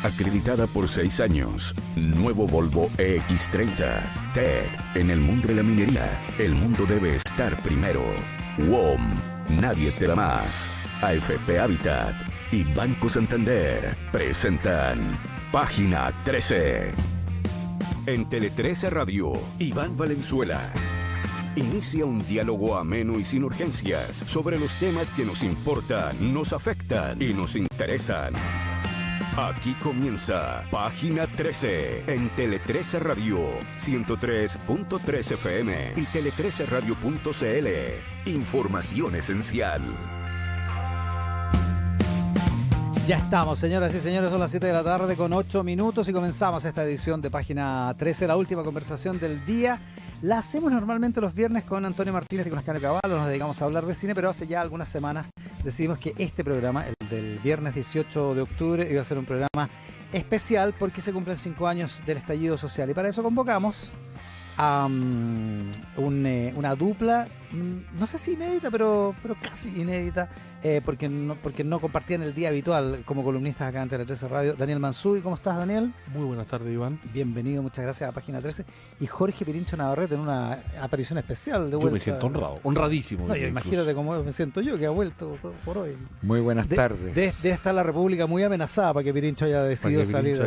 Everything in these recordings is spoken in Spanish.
acreditada por 6 años. Nuevo Volvo EX30. TEC. En el mundo de la minería, el mundo debe estar primero. WOM. Nadie te da más. AFP Habitat y Banco Santander presentan Página 13. En Tele 13 Radio, Iván Valenzuela inicia un diálogo ameno y sin urgencias sobre los temas que nos importan, nos afectan y nos interesan. Aquí comienza Página 13 en Tele 13 Radio, 103.3 FM y tele13radio.cl. Información esencial. Ya estamos, señoras y señores, son las 7 de la tarde con 8 minutos y comenzamos esta edición de Página 13, la última conversación del día. La hacemos normalmente los viernes con Antonio Martínez y con Ascanio Cavallo, nos dedicamos a hablar de cine, pero hace ya algunas semanas decidimos que este programa, el del viernes 18 de octubre, iba a ser un programa especial porque se cumplen 5 años del estallido social. Y para eso convocamos a una dupla, no sé si inédita, pero casi inédita, porque no compartían el día habitual como columnistas acá en Tele 13 Radio. Daniel Mansuy, ¿cómo estás, Daniel? Muy buenas tardes, Iván. Bienvenido, muchas gracias a Página 13. Y Jorge Pirincho Navarrete en una aparición especial de vuelta. Yo me siento honrado, honradísimo. No, imagínate cómo me siento yo, que ha vuelto por hoy. Muy buenas tardes. Debe estar la República muy amenazada para que Pirincho haya decidido salir.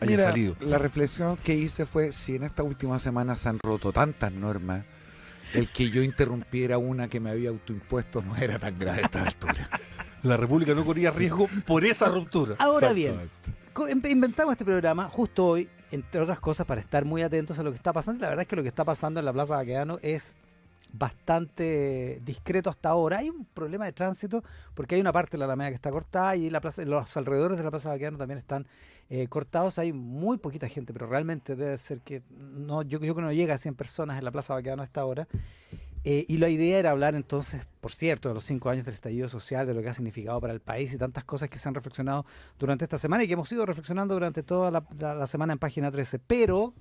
Mira, la reflexión que hice fue, si en esta última semana se han roto tantas normas, el que yo interrumpiera una que me había autoimpuesto no era tan grave a esta altura. La República no corría riesgo por esa ruptura. Ahora bien, inventamos este programa justo hoy, entre otras cosas, para estar muy atentos a lo que está pasando. La verdad es que lo que está pasando en la Plaza Baquedano es bastante discreto hasta ahora. Hay un problema de tránsito porque hay una parte de la Alameda que está cortada y los alrededores de la Plaza Baquedano también están cortados. Hay muy poquita gente, pero realmente debe ser que yo creo que no llega a 100 personas en la Plaza Baquedano a esta hora. Y la idea era hablar entonces, por cierto, de los 5 años del estallido social, de lo que ha significado para el país y tantas cosas que se han reflexionado durante esta semana y que hemos ido reflexionando durante toda la semana en Página 13. Pero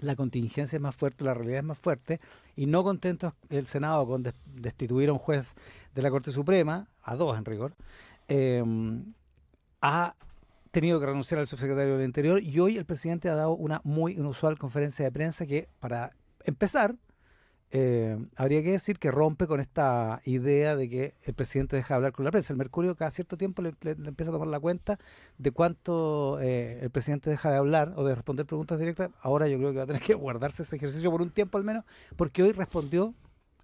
la contingencia es más fuerte, la realidad es más fuerte, y no contentos el Senado con destituir a un juez de la Corte Suprema, a 2 en rigor, ha tenido que renunciar al subsecretario del Interior, y hoy el presidente ha dado una muy inusual conferencia de prensa que, para empezar, habría que decir que rompe con esta idea de que el presidente deja de hablar con la prensa. El Mercurio cada cierto tiempo le empieza a tomar la cuenta de cuánto el presidente deja de hablar o de responder preguntas directas. Ahora yo creo que va a tener que guardarse ese ejercicio por un tiempo al menos, porque hoy respondió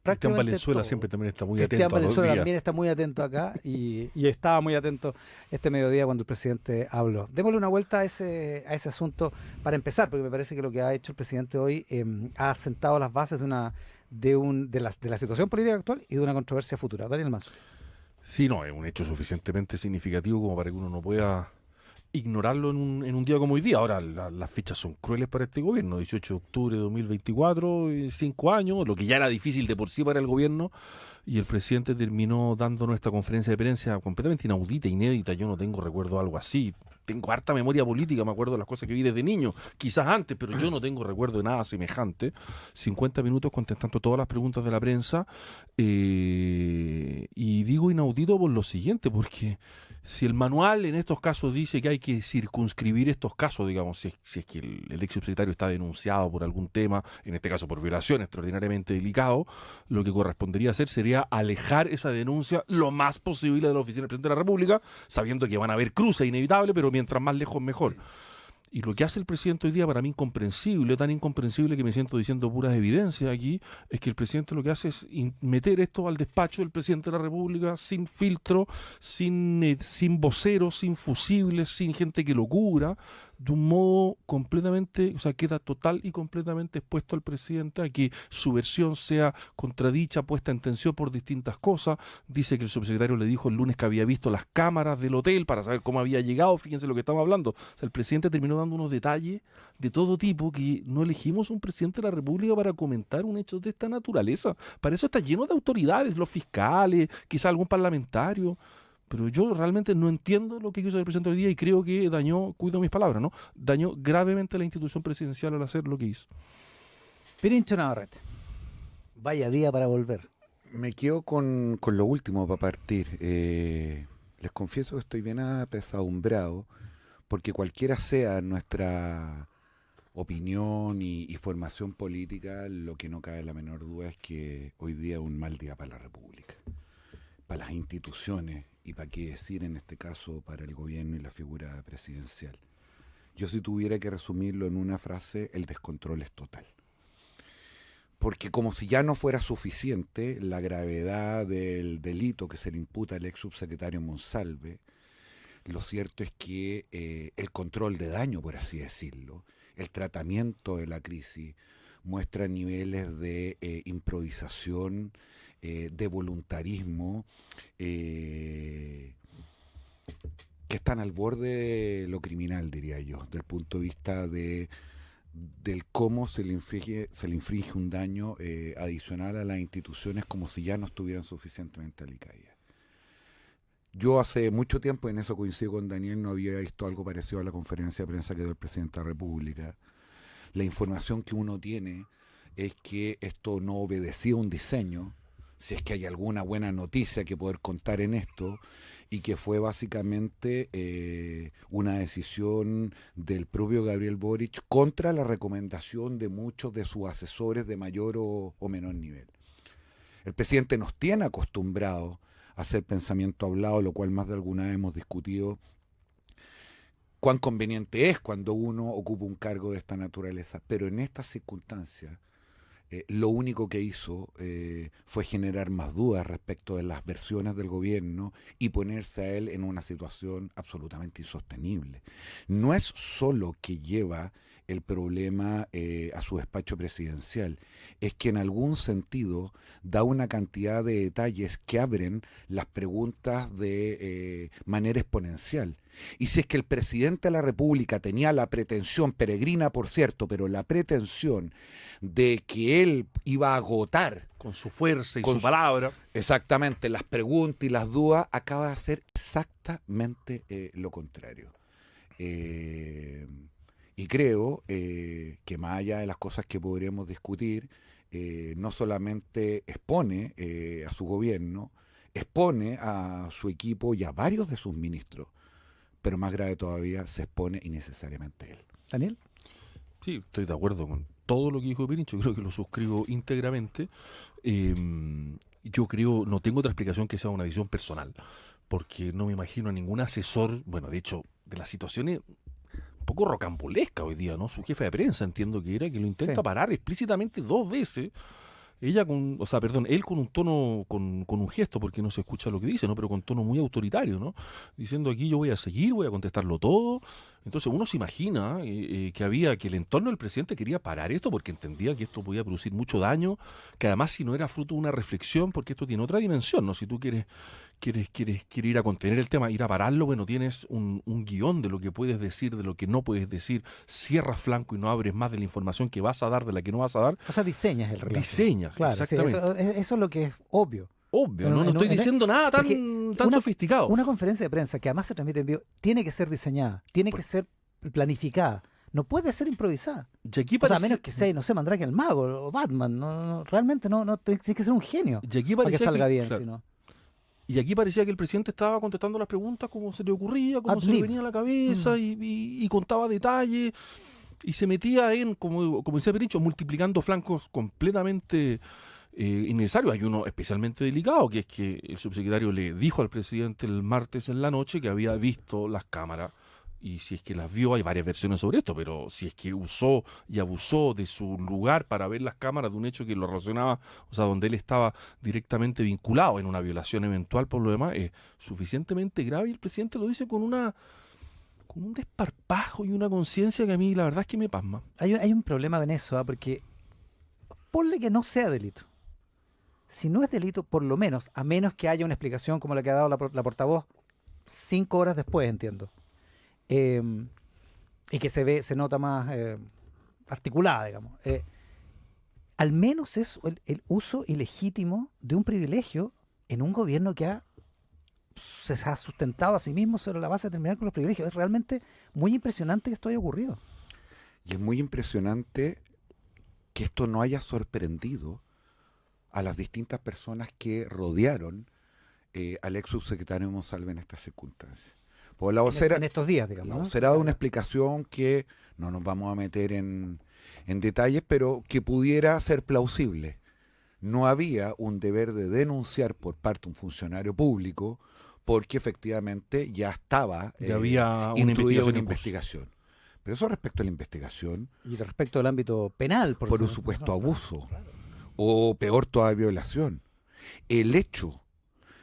Cristian Valenzuela todo. siempre también está muy Cristian atento a los Valenzuela días. también está muy atento acá y estaba muy atento este mediodía cuando el presidente habló. Démosle una vuelta a ese asunto para empezar, porque me parece que lo que ha hecho el presidente hoy ha sentado las bases de la situación política actual y de una controversia futura. Daniel Manso. Sí, no, es un hecho suficientemente significativo como para que uno no pueda ignorarlo en un día como hoy día. Ahora, las fechas son crueles para este gobierno. 18 de octubre de 2024, 5 años, lo que ya era difícil de por sí para el gobierno, y el presidente terminó dándonos esta conferencia de prensa completamente inaudita, inédita. Yo no tengo recuerdo de algo así. Tengo harta memoria política, me acuerdo de las cosas que vi desde niño, quizás antes, pero yo no tengo recuerdo de nada semejante. 50 minutos contestando todas las preguntas de la prensa, y digo inaudito por lo siguiente, porque si el manual en estos casos dice que hay que circunscribir estos casos, digamos, si es que el ex subsecretario está denunciado por algún tema, en este caso por violación extraordinariamente delicado, lo que correspondería hacer sería alejar esa denuncia lo más posible de la oficina del presidente de la República, sabiendo que van a haber cruces inevitables, pero mientras más lejos mejor. Y lo que hace el presidente hoy día, para mí incomprensible, tan incomprensible que me siento diciendo puras evidencias aquí, es que el presidente lo que hace es meter esto al despacho del presidente de la República sin filtro, sin voceros, sin fusibles, sin gente que lo cubra, de un modo completamente, o sea, queda total y completamente expuesto al presidente a que su versión sea contradicha, puesta en tensión por distintas cosas. Dice que el subsecretario le dijo el lunes que había visto las cámaras del hotel para saber cómo había llegado, fíjense lo que estamos hablando. O sea, el presidente terminó dando unos detalles de todo tipo que no elegimos un presidente de la República para comentar un hecho de esta naturaleza. Para eso está lleno de autoridades, los fiscales, quizá algún parlamentario. Pero yo realmente no entiendo lo que hizo el presidente hoy día y creo que cuido mis palabras, ¿no? Dañó gravemente la institución presidencial al hacer lo que hizo. Pirincho Navarrete, vaya día para volver. Me quedo con lo último para partir. Les confieso que estoy bien apesadumbrado porque cualquiera sea nuestra opinión y formación política, lo que no cabe la menor duda es que hoy día es un mal día para la República, para las instituciones y para qué decir en este caso para el gobierno y la figura presidencial. Yo si tuviera que resumirlo en una frase, el descontrol es total. Porque como si ya no fuera suficiente la gravedad del delito que se le imputa al ex subsecretario Monsalve, lo cierto es que el control de daño, por así decirlo, el tratamiento de la crisis muestra niveles de improvisación, de voluntarismo, que están al borde de lo criminal, diría yo, del punto de vista del cómo se le infringe un daño adicional a las instituciones como si ya no estuvieran suficientemente alicaídas. Yo hace mucho tiempo, en eso coincido con Daniel, no había visto algo parecido a la conferencia de prensa que dio el presidente de la República. La información que uno tiene es que esto no obedecía un diseño, si es que hay alguna buena noticia que poder contar en esto, y que fue básicamente una decisión del propio Gabriel Boric contra la recomendación de muchos de sus asesores de mayor o menor nivel. El presidente nos tiene acostumbrados a hacer pensamiento hablado, lo cual más de alguna vez hemos discutido cuán conveniente es cuando uno ocupa un cargo de esta naturaleza, pero en estas circunstancias lo único que hizo fue generar más dudas respecto de las versiones del gobierno y ponerse a él en una situación absolutamente insostenible. No es solo que lleva el problema a su despacho presidencial, es que en algún sentido da una cantidad de detalles que abren las preguntas de manera exponencial. Y si es que el presidente de la República tenía la pretensión, peregrina por cierto, pero la pretensión de que él iba a agotar con su fuerza y su palabra. Exactamente, las preguntas y las dudas, acaba de hacer exactamente lo contrario. Y creo que más allá de las cosas que podríamos discutir, no solamente expone a su gobierno, expone a su equipo y a varios de sus ministros, pero más grave todavía, se expone innecesariamente él. ¿Daniel? Sí, estoy de acuerdo con todo lo que dijo Pirincho, creo que lo suscribo íntegramente. Yo creo, no tengo otra explicación que sea una decisión personal, porque no me imagino a ningún asesor, bueno, de hecho, de las situaciones un poco rocambolesca hoy día, ¿no? Su jefe de prensa, entiendo que era, que lo intenta parar explícitamente 2 veces. Él con un tono, con un gesto, porque no se escucha lo que dice, ¿no? Pero con tono muy autoritario, ¿no? Diciendo aquí yo voy a seguir, voy a contestarlo todo. Entonces uno se imagina que el entorno del presidente quería parar esto porque entendía que esto podía producir mucho daño, que además si no era fruto de una reflexión, porque esto tiene otra dimensión, ¿no? Si tú quieres ir a contener el tema, ir a pararlo, bueno, tienes un guión de lo que puedes decir, de lo que no puedes decir, cierras flanco y no abres más de la información que vas a dar, de la que no vas a dar. O sea, diseñas el relato. Diseñas, claro, exactamente. Sí, eso es lo que es obvio. Obvio, no estoy diciendo nada tan sofisticado. Una conferencia de prensa que además se transmite en vivo tiene que ser diseñada, tiene que ser planificada. No puede ser improvisada. Y aquí o sea, a menos que sea, no sé, Mandrake el Mago o Batman. Realmente no tiene que ser un genio para que salga bien. Claro. Sino. Y aquí parecía que el presidente estaba contestando las preguntas como se le ocurría, como se le venía a la cabeza y contaba detalles y se metía en, como decía Perincho, multiplicando flancos completamente innecesarios. Hay uno especialmente delicado, que es que el subsecretario le dijo al presidente el martes en la noche que había visto las cámaras. Y si es que las vio, hay varias versiones sobre esto, pero si es que usó y abusó de su lugar para ver las cámaras de un hecho que lo relacionaba, o sea, donde él estaba directamente vinculado en una violación eventual por lo demás, es suficientemente grave y el presidente lo dice con un desparpajo y una conciencia que a mí la verdad es que me pasma. Hay un problema en eso, porque ponle que no sea delito. Si no es delito, por lo menos, a menos que haya una explicación como la que ha dado la portavoz 5 horas después, entiendo. Y que se nota más articulada, digamos. Al menos es el uso ilegítimo de un privilegio en un gobierno que se ha sustentado a sí mismo sobre la base de terminar con los privilegios. Es realmente muy impresionante que esto haya ocurrido. Y es muy impresionante que esto no haya sorprendido a las distintas personas que rodearon al ex subsecretario Monsalve en estas circunstancias. Pues la vocera, en estos días, digamos. la ¿no? vocera da una explicación que no nos vamos a meter en detalles, pero que pudiera ser plausible. No había un deber de denunciar por parte de un funcionario público porque efectivamente ya estaba Ya había una instruida investigación una en curso. investigación. Pero eso respecto a la investigación, Y respecto al ámbito penal, por un supuesto abuso, o peor todavía, violación. El hecho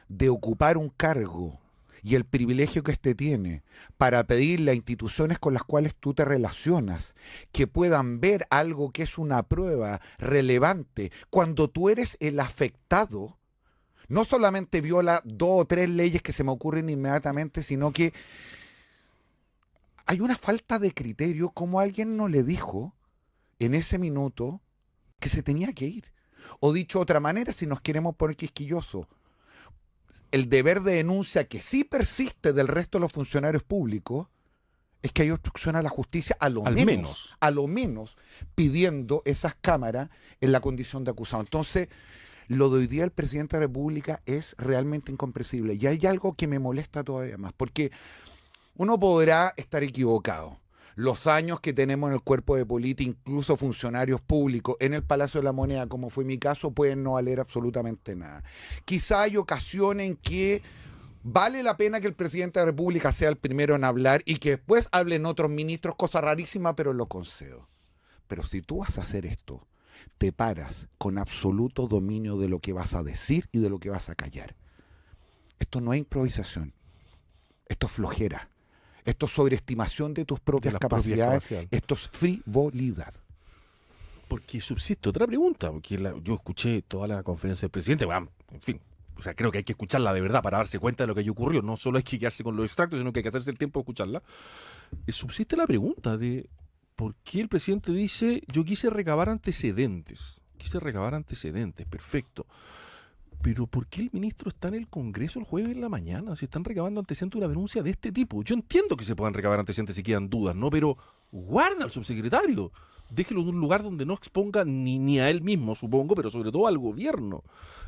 de ocupar un cargo y el privilegio que éste tiene para pedirle a instituciones con las cuales tú te relacionas que puedan ver algo que es una prueba relevante cuando tú eres el afectado, no solamente viola 2 o 3 leyes que se me ocurren inmediatamente, sino que hay una falta de criterio, como alguien no le dijo en ese minuto que se tenía que ir. O dicho de otra manera, si nos queremos poner quisquillosos, el deber de denuncia que sí persiste del resto de los funcionarios públicos es que hay obstrucción a la justicia, a lo menos pidiendo esas cámaras en la condición de acusado. Entonces, lo de hoy día el presidente de la República es realmente incomprensible. Y hay algo que me molesta todavía más, porque uno podrá estar equivocado. Los años que tenemos en el cuerpo de política, incluso funcionarios públicos en el Palacio de la Moneda, como fue mi caso, pueden no valer absolutamente nada. Quizá hay ocasiones en que vale la pena que el presidente de la República sea el primero en hablar y que después hablen otros ministros, cosa rarísima, pero lo concedo. Pero si tú vas a hacer esto, te paras con absoluto dominio de lo que vas a decir y de lo que vas a callar. Esto no es improvisación, esto es flojera. Esto es sobreestimación de tus propias capacidades. Esto es frivolidad. Porque subsiste otra pregunta, porque yo escuché toda la conferencia del presidente, bueno, en fin, o sea, creo que hay que escucharla de verdad para darse cuenta de lo que allí ocurrió. No solo hay que quedarse con los extractos, sino que hay que hacerse el tiempo de escucharla. Subsiste la pregunta de por qué el presidente dice, yo quise recabar antecedentes. Perfecto. Pero ¿por qué el ministro está en el Congreso el jueves en la mañana? Si están recabando antecedentes de una denuncia de este tipo. Yo entiendo que se puedan recabar antecedentes si quedan dudas, ¿no? Pero guarda al subsecretario. Déjelo en un lugar donde no exponga ni a él mismo, supongo, pero sobre todo al gobierno.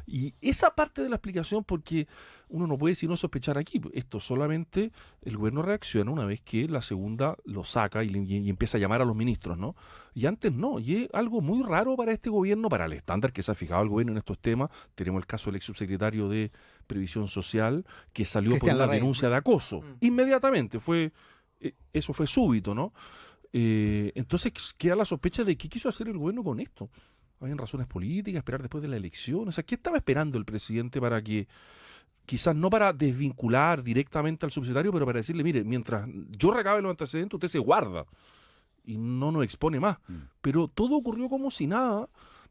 Y esa parte de la explicación, porque uno no puede sino sospechar aquí. Esto solamente el gobierno reacciona una vez que la segunda lo saca y empieza a llamar a los ministros, ¿no? Y antes no. Y es algo muy raro para este gobierno, para el estándar que se ha fijado el gobierno en estos temas. Tenemos el caso del ex subsecretario de Previsión Social, que salió por una denuncia de acoso. Inmediatamente. Eso fue súbito, ¿no? Entonces queda la sospecha de qué quiso hacer el gobierno con esto. ¿Habían razones políticas, esperar después de la elección? O sea, ¿qué estaba esperando el presidente para que, quizás no para desvincular directamente al subsecretario, pero para decirle, mire, mientras yo recabe los antecedentes, usted se guarda y no nos expone más? Pero todo ocurrió como si nada.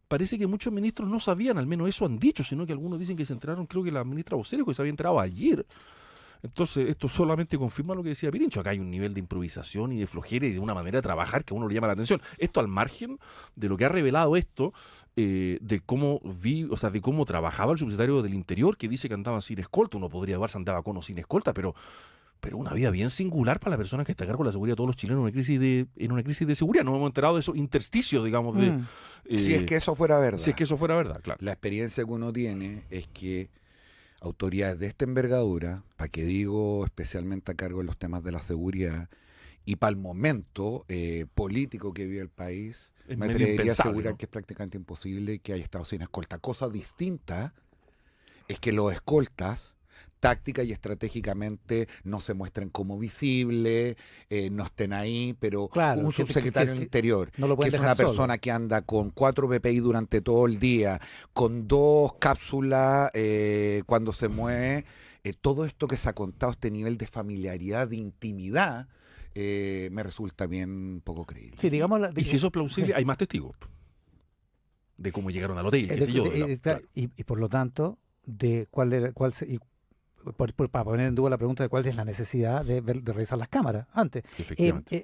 Parece que muchos ministros no sabían, al menos eso han dicho, sino que algunos dicen que se enteraron, creo que la ministra vocera, que se había enterado ayer. Entonces, esto solamente confirma lo que decía Pirincho. Acá hay un nivel de improvisación y de flojera y de una manera de trabajar que a uno le llama la atención. Esto al margen de lo que ha revelado esto, de cómo trabajaba el subsecretario del Interior, que dice que andaba sin escolta. Uno podría dudar si andaba con o sin escolta, pero una vida bien singular para la persona que está a cargo de la seguridad de todos los chilenos en una crisis de seguridad. No hemos enterado de esos intersticios, digamos, si es que eso fuera verdad. Si es que eso fuera verdad, claro. La experiencia que uno tiene es que autoridades de esta envergadura, para que digo especialmente a cargo de los temas de la seguridad, y para el momento político que vive el país, me atrevería a asegurar, ¿no?, que es prácticamente imposible que haya estado sin escolta. Cosa distinta es que los escoltas táctica y estratégicamente no se muestren como visibles, no estén ahí, pero claro, un subsecretario del Interior, no que es una persona que anda con 4 PPI durante todo el día, con 2 cápsulas cuando se mueve, todo esto que se ha contado, este nivel de familiaridad, de intimidad, me resulta bien poco creíble. Sí, digamos y si eso es plausible, hay más testigos de cómo llegaron al hotel, qué sé yo. Claro. Y por lo tanto, de para poner en duda la pregunta de cuál es la necesidad de revisar las cámaras antes.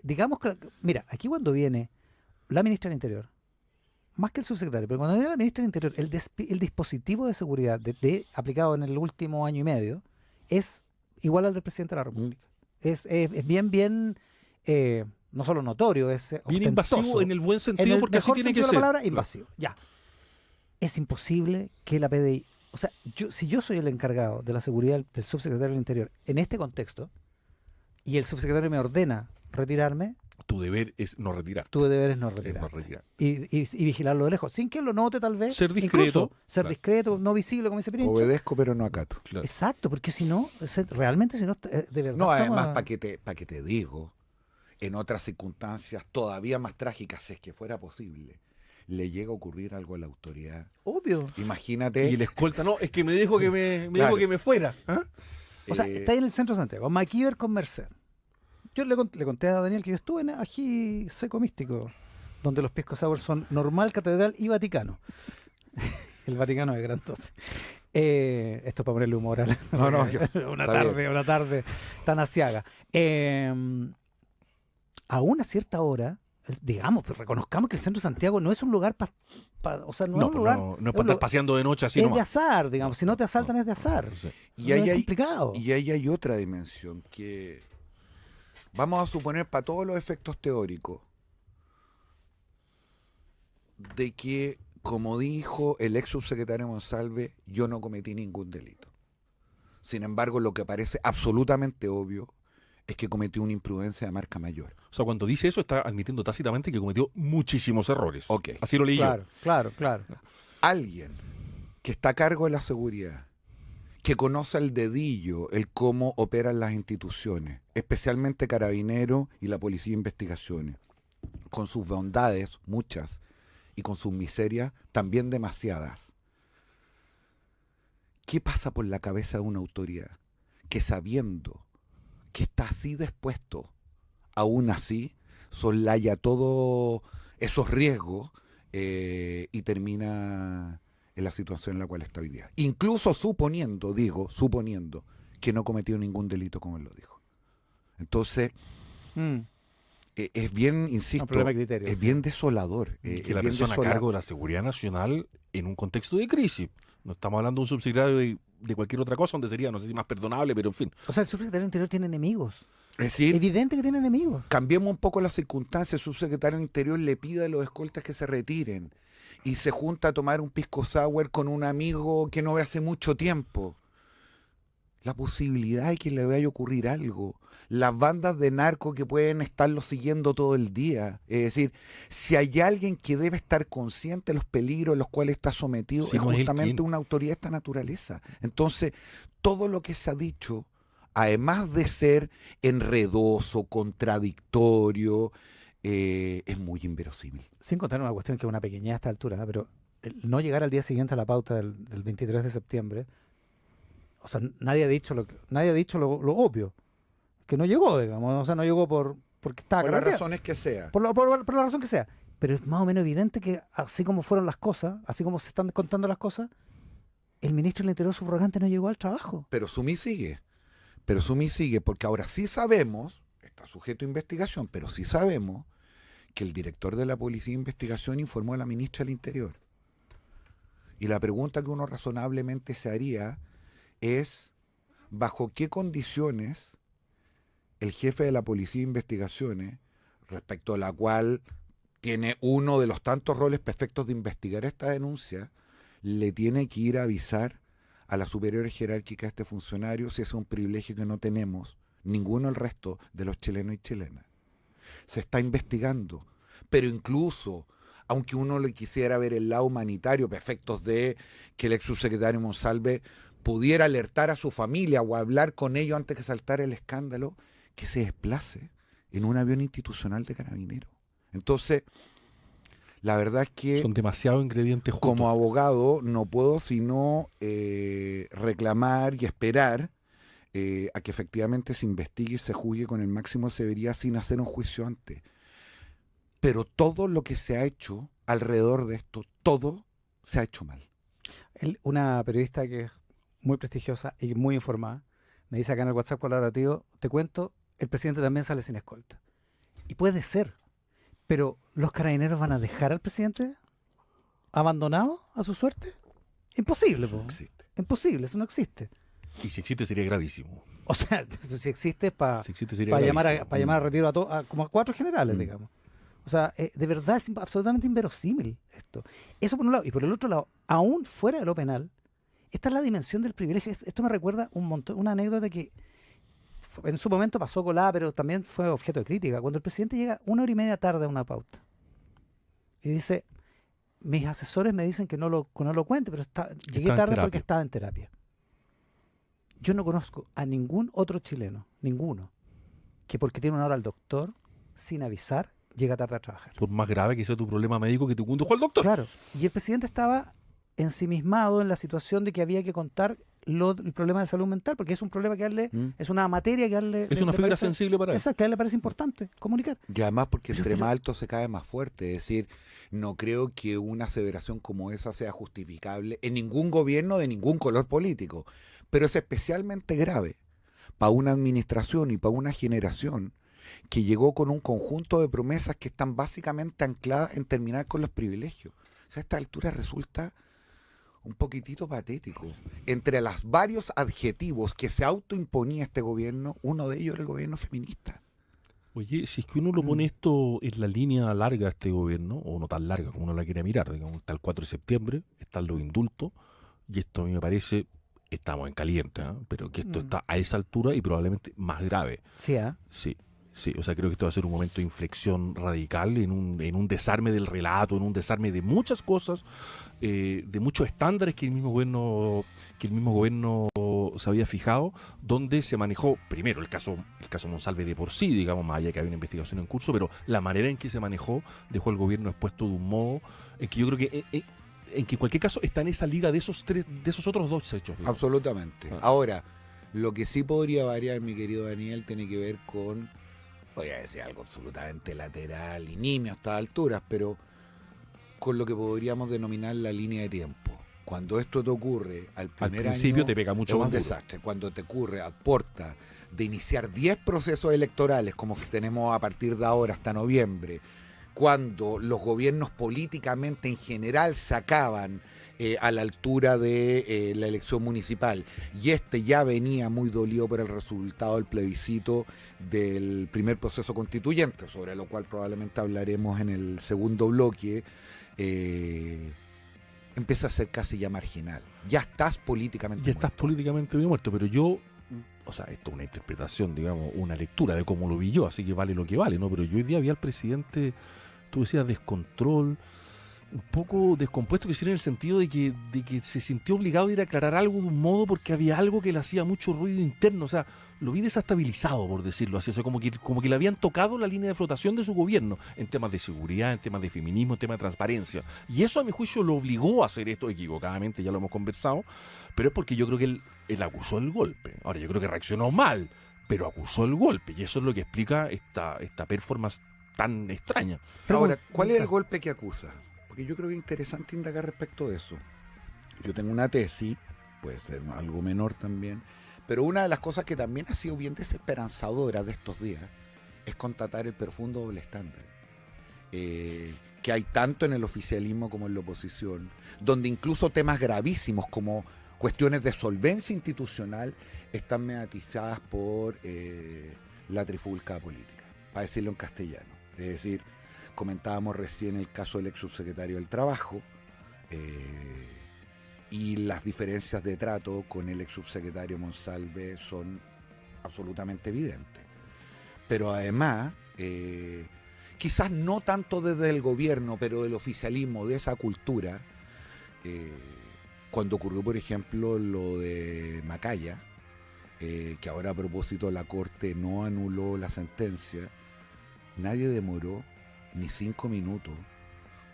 Digamos que, mira, aquí cuando viene la ministra del Interior, más que el subsecretario, pero cuando viene la ministra del Interior, el dispositivo de seguridad aplicado en el último año y medio es igual al del presidente de la República. Es bien, no solo notorio, es bien ostentoso. Invasivo en el buen sentido, porque así tiene que ser. La palabra invasivo, ya. Es imposible que la PDI, si yo soy el encargado de la seguridad del subsecretario del Interior en este contexto, y el subsecretario me ordena retirarme, Tu deber es no retirar. tu deber es no Es retirar. no retirar. Y vigilarlo de lejos, sin que lo note tal vez. Ser discreto. Incluso ser Claro. discreto, no visible, como dice Pirincho. Obedezco, pero no acato. Claro. Exacto, porque si no, realmente si no, de verdad. No, además, estamos- para que te digo, en otras circunstancias todavía más trágicas, si es que fuera posible, le llega a ocurrir algo a la autoridad. Obvio. Imagínate. Y el escolta, no, es que me dijo que me Claro. dijo que me fuera. ¿Ah? O sea, está ahí en el centro de Santiago, MacIver con Merced. Yo le conté a Daniel que yo estuve en Ají Seco Místico, donde los pisco sour son normal, catedral y Vaticano. El Vaticano es grandote. Esto es para ponerle humor a No, no, una está tarde tan asiaga. A una cierta hora, digamos, pues reconozcamos que el centro de Santiago no es un lugar o sea, no es un lugar. No es para estar paseando de noche así es de nomás. azar, digamos. Si no te asaltan, es de azar. Sí. Y ahí es hay, complicado. y ahí hay otra dimensión que vamos a suponer para todos los efectos teóricos de que, como dijo el ex subsecretario Monsalve, yo no cometí ningún delito. Sin embargo, lo que parece absolutamente obvio es que cometió una imprudencia de marca mayor. O sea, cuando dice eso, está admitiendo tácitamente que cometió muchísimos errores. Ok. Así lo leí yo. Claro. Alguien que está a cargo de la seguridad, que conoce al dedillo el cómo operan las instituciones, especialmente Carabineros y la Policía de Investigaciones, con sus bondades, muchas, y con sus miserias, también demasiadas. ¿Qué pasa por la cabeza de una autoridad que, sabiendo que está así dispuesto, aún así soslaya todos esos riesgos y termina en la situación en la cual está hoy día? Incluso suponiendo que no cometió ningún delito, como él lo dijo. Entonces, es bien, insisto, Un problema de criterio, es sí. bien desolador. Que es la bien persona a desolador. cargo de la seguridad nacional en un contexto de crisis. No estamos hablando de un subsecretario de cualquier otra cosa, donde sería, no sé si más perdonable, pero en fin. O sea, el subsecretario del Interior tiene enemigos. Es decir, Evidente que tiene enemigos. cambiemos un poco las circunstancias. El subsecretario del Interior le pide a los escoltas que se retiren y se junta a tomar un pisco sour con un amigo que no ve hace mucho tiempo. La posibilidad de que le vaya a ocurrir algo. Las bandas de narco que pueden estarlo siguiendo todo el día. Es decir, si hay alguien que debe estar consciente de los peligros a los cuales está sometido, Si es no es él, justamente ¿quién? una autoridad de esta naturaleza. Entonces, todo lo que se ha dicho, además de ser enredoso, contradictorio, es muy inverosímil. Sin contar una cuestión que es una pequeñez a esta altura, ¿no? Pero el no llegar al día siguiente a la pauta del 23 de septiembre, o sea, nadie ha dicho lo obvio, que no llegó, digamos, o sea, no llegó porque estaba Por las carreteando. razones que sea. Por la razón que sea. Pero es más o menos evidente que así como fueron las cosas, así como se están contando las cosas, el ministro del Interior subrogante no llegó al trabajo. Pero Sumi sigue. Porque ahora sí sabemos, está sujeto a investigación, pero sí sabemos que el director de la Policía de Investigación informó a la ministra del Interior. Y la pregunta que uno razonablemente se haría es, ¿bajo qué condiciones el jefe de la Policía de Investigaciones, respecto a la cual tiene uno de los tantos roles perfectos de investigar esta denuncia, le tiene que ir a avisar a la superior jerárquica de este funcionario si es un privilegio que no tenemos ninguno el resto de los chilenos y chilenas? Se está investigando, pero incluso, aunque uno le quisiera ver el lado humanitario, para efectos de que el ex subsecretario Monsalve pudiera alertar a su familia o hablar con ellos antes que saltara el escándalo, que se desplace en un avión institucional de Carabineros. Entonces, la verdad es que Son demasiados ingredientes juntos. como abogado no puedo sino reclamar y esperar a que efectivamente se investigue y se juzgue con el máximo de severidad sin hacer un juicio antes. Pero todo lo que se ha hecho alrededor de esto, todo se ha hecho mal. Una periodista que es muy prestigiosa y muy informada, me dice acá en el WhatsApp colaborativo, te cuento, el presidente también sale sin escolta. Y puede ser, pero ¿los carabineros van a dejar al presidente abandonado a su suerte? Imposible, Eso po. no existe. Imposible, eso no existe. Y si existe sería gravísimo. O sea, eso sí existe para Si existe sería llamar gravísimo. a llamar a retiro como a 4 generales, Mm. digamos. O sea, de verdad es absolutamente inverosímil esto. Eso por un lado. Y por el otro lado, aún fuera de lo penal, esta es la dimensión del privilegio. Esto me recuerda un montón, una anécdota que en su momento pasó colada, pero también fue objeto de crítica. Cuando el presidente llega 1 hora y media tarde a una pauta y dice, mis asesores me dicen que no lo cuente, pero llegué en tarde porque terapia. estaba en terapia. Yo no conozco a ningún otro chileno, ninguno, que porque tiene una hora al doctor, sin avisar, llega tarde a trabajar. Por más grave que sea tu problema médico, que te condujo al doctor. Claro, y el presidente estaba ensimismado en la situación de que había que contar el problema de salud mental, porque es un problema que a él es una materia que a él Es una fibra sensible para él. Exacto, que a él le parece importante comunicar. Y además porque entre más alto se cae más fuerte. Es decir, no creo que una aseveración como esa sea justificable en ningún gobierno de ningún color político. Pero es especialmente grave para una administración y para una generación que llegó con un conjunto de promesas que están básicamente ancladas en terminar con los privilegios. O sea, a esta altura resulta un poquitito patético. Entre los varios adjetivos que se autoimponía este gobierno, uno de ellos era el gobierno feminista. Oye, si es que uno lo pone esto en la línea larga de este gobierno, o no tan larga como uno la quiere mirar, digamos, está el 4 de septiembre, están los indultos, y esto a mí me parece, estamos en caliente, ¿eh? Pero que esto está a esa altura y probablemente más grave. Sí, Sí, o sea, creo que esto va a ser un momento de inflexión radical en un desarme del relato, en un desarme de muchas cosas, de muchos estándares que el mismo gobierno se había fijado, donde se manejó, primero, el caso Monsalve de por sí, digamos, más allá que había una investigación en curso, pero la manera en que se manejó dejó al gobierno expuesto de un modo en que yo creo que en cualquier caso está en esa liga de esos otros dos hechos. Digamos. Absolutamente. Ahora, lo que sí podría variar, mi querido Daniel, tiene que ver con, voy a decir algo absolutamente lateral y nimio a estas alturas, pero con lo que podríamos denominar la línea de tiempo. Cuando esto te ocurre al primer principio año, te pega mucho es más un duro. desastre. Cuando te ocurre a puerta de iniciar 10 procesos electorales como que tenemos a partir de ahora hasta noviembre, cuando los gobiernos políticamente en general se acaban a la altura de la elección municipal, y este ya venía muy dolido por el resultado del plebiscito del primer proceso constituyente, sobre lo cual probablemente hablaremos en el segundo bloque, empieza a ser casi ya marginal. Ya estás políticamente Ya estás muerto. políticamente bien muerto, pero yo, o sea, esto es una interpretación, digamos, una lectura de cómo lo vi yo, así que vale lo que vale, ¿no? Pero yo hoy día vi al presidente, tú decías, descontrol, un poco descompuesto, que sí, en el sentido de que se sintió obligado a ir a aclarar algo de un modo porque había algo que le hacía mucho ruido interno, o sea, lo vi desestabilizado, por decirlo así, o sea, como que le habían tocado la línea de flotación de su gobierno en temas de seguridad, en temas de feminismo, en temas de transparencia, y eso a mi juicio lo obligó a hacer esto equivocadamente, ya lo hemos conversado, pero es porque yo creo que él acusó el golpe. Ahora, yo creo que reaccionó mal, pero acusó el golpe, y eso es lo que explica esta performance tan extraña. Ahora, ¿cuál es el golpe que acusa? Porque yo creo que es interesante indagar respecto de eso. Yo tengo una tesis, puede ser algo menor también, pero una de las cosas que también ha sido bien desesperanzadora de estos días es constatar el profundo doble estándar que hay tanto en el oficialismo como en la oposición, donde incluso temas gravísimos como cuestiones de solvencia institucional están mediatizadas por la trifulca política, para decirlo en castellano. Es decir, comentábamos recién el caso del ex subsecretario del Trabajo y las diferencias de trato con el ex subsecretario Monsalve son absolutamente evidentes. Pero además, quizás no tanto desde el gobierno, pero del oficialismo, de esa cultura, cuando ocurrió, por ejemplo, lo de Macaya, que ahora a propósito la Corte no anuló la sentencia, nadie demoró ni 5 minutos,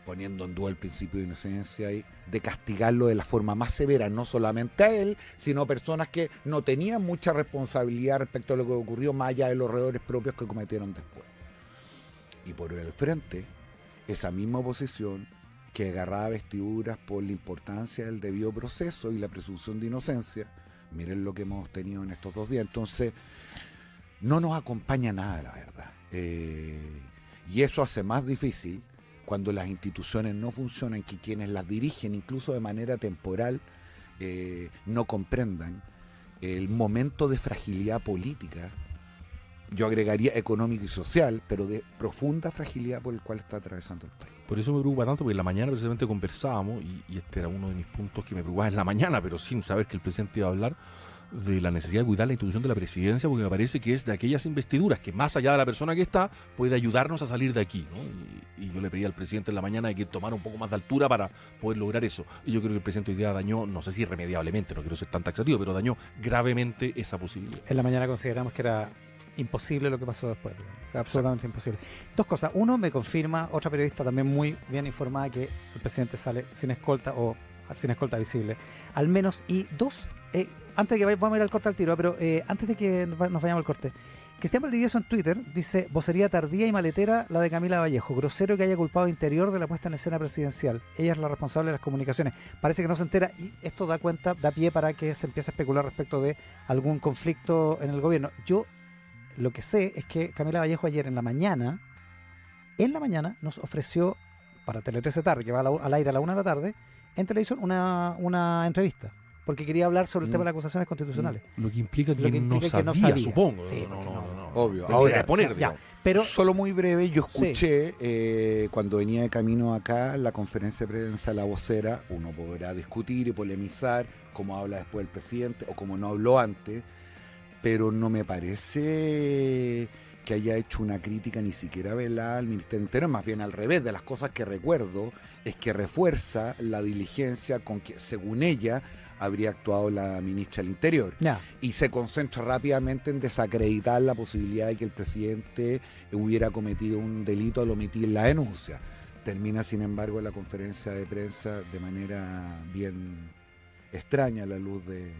poniendo en duda el principio de inocencia y de castigarlo de la forma más severa, no solamente a él, sino a personas que no tenían mucha responsabilidad respecto a lo que ocurrió, más allá de los errores propios que cometieron después. Y por el frente, esa misma oposición que agarraba vestiduras por la importancia del debido proceso y la presunción de inocencia, miren lo que hemos tenido en estos 2 días. Entonces, no nos acompaña nada, la verdad. Y eso hace más difícil cuando las instituciones no funcionan, que quienes las dirigen, incluso de manera temporal, no comprendan el momento de fragilidad política, yo agregaría económico y social, pero de profunda fragilidad por el cual está atravesando el país. Por eso me preocupa tanto, porque en la mañana precisamente conversábamos, y este era uno de mis puntos que me preocupaba en la mañana, pero sin saber que el presidente iba a hablar, de la necesidad de cuidar la institución de la presidencia, porque me parece que es de aquellas investiduras que más allá de la persona que está, puede ayudarnos a salir de aquí, ¿no? Y yo le pedí al presidente en la mañana de que tomara un poco más de altura para poder lograr eso. Y yo creo que el presidente hoy día dañó, no sé si irremediablemente, no quiero ser tan taxativo, pero dañó gravemente esa posibilidad. En la mañana consideramos que era imposible lo que pasó después. Era absolutamente imposible. Dos cosas. Uno, me confirma otra periodista también muy bien informada que el presidente sale sin escolta o sin escolta visible. Al menos. Y dos, antes de que vamos a ir al corte al tiro, pero antes de que nos vayamos al corte, Cristian Valdivieso en Twitter dice: vocería tardía y maletera la de Camila Vallejo. Grosero que haya culpado Interior de la puesta en escena presidencial. Ella es la responsable de las comunicaciones. Parece que no se entera y esto da pie para que se empiece a especular respecto de algún conflicto en el gobierno. Yo lo que sé es que Camila Vallejo ayer en la mañana nos ofreció para Tele 13 Tarde, que va al aire a la 1 de la tarde, en televisión una entrevista. Porque quería hablar sobre el tema de las acusaciones constitucionales. Lo que implica Lo que no implica que no sabía, sabía. supongo. Sí, No. Obvio. Pero Ahora, se poner, Ya, digamos. pero solo muy breve, yo escuché cuando venía de camino acá la conferencia de prensa de la vocera. Uno podrá discutir y polemizar cómo habla después el presidente o cómo no habló antes, pero no me parece que haya hecho una crítica ni siquiera velada al Ministerio Interior, más bien al revés. De las cosas que recuerdo es que refuerza la diligencia con que, según ella, habría actuado la ministra del Interior. ya. Y se concentra rápidamente en desacreditar la posibilidad de que el presidente hubiera cometido un delito al omitir la denuncia. Termina, sin embargo, la conferencia de prensa de manera bien extraña a la luz de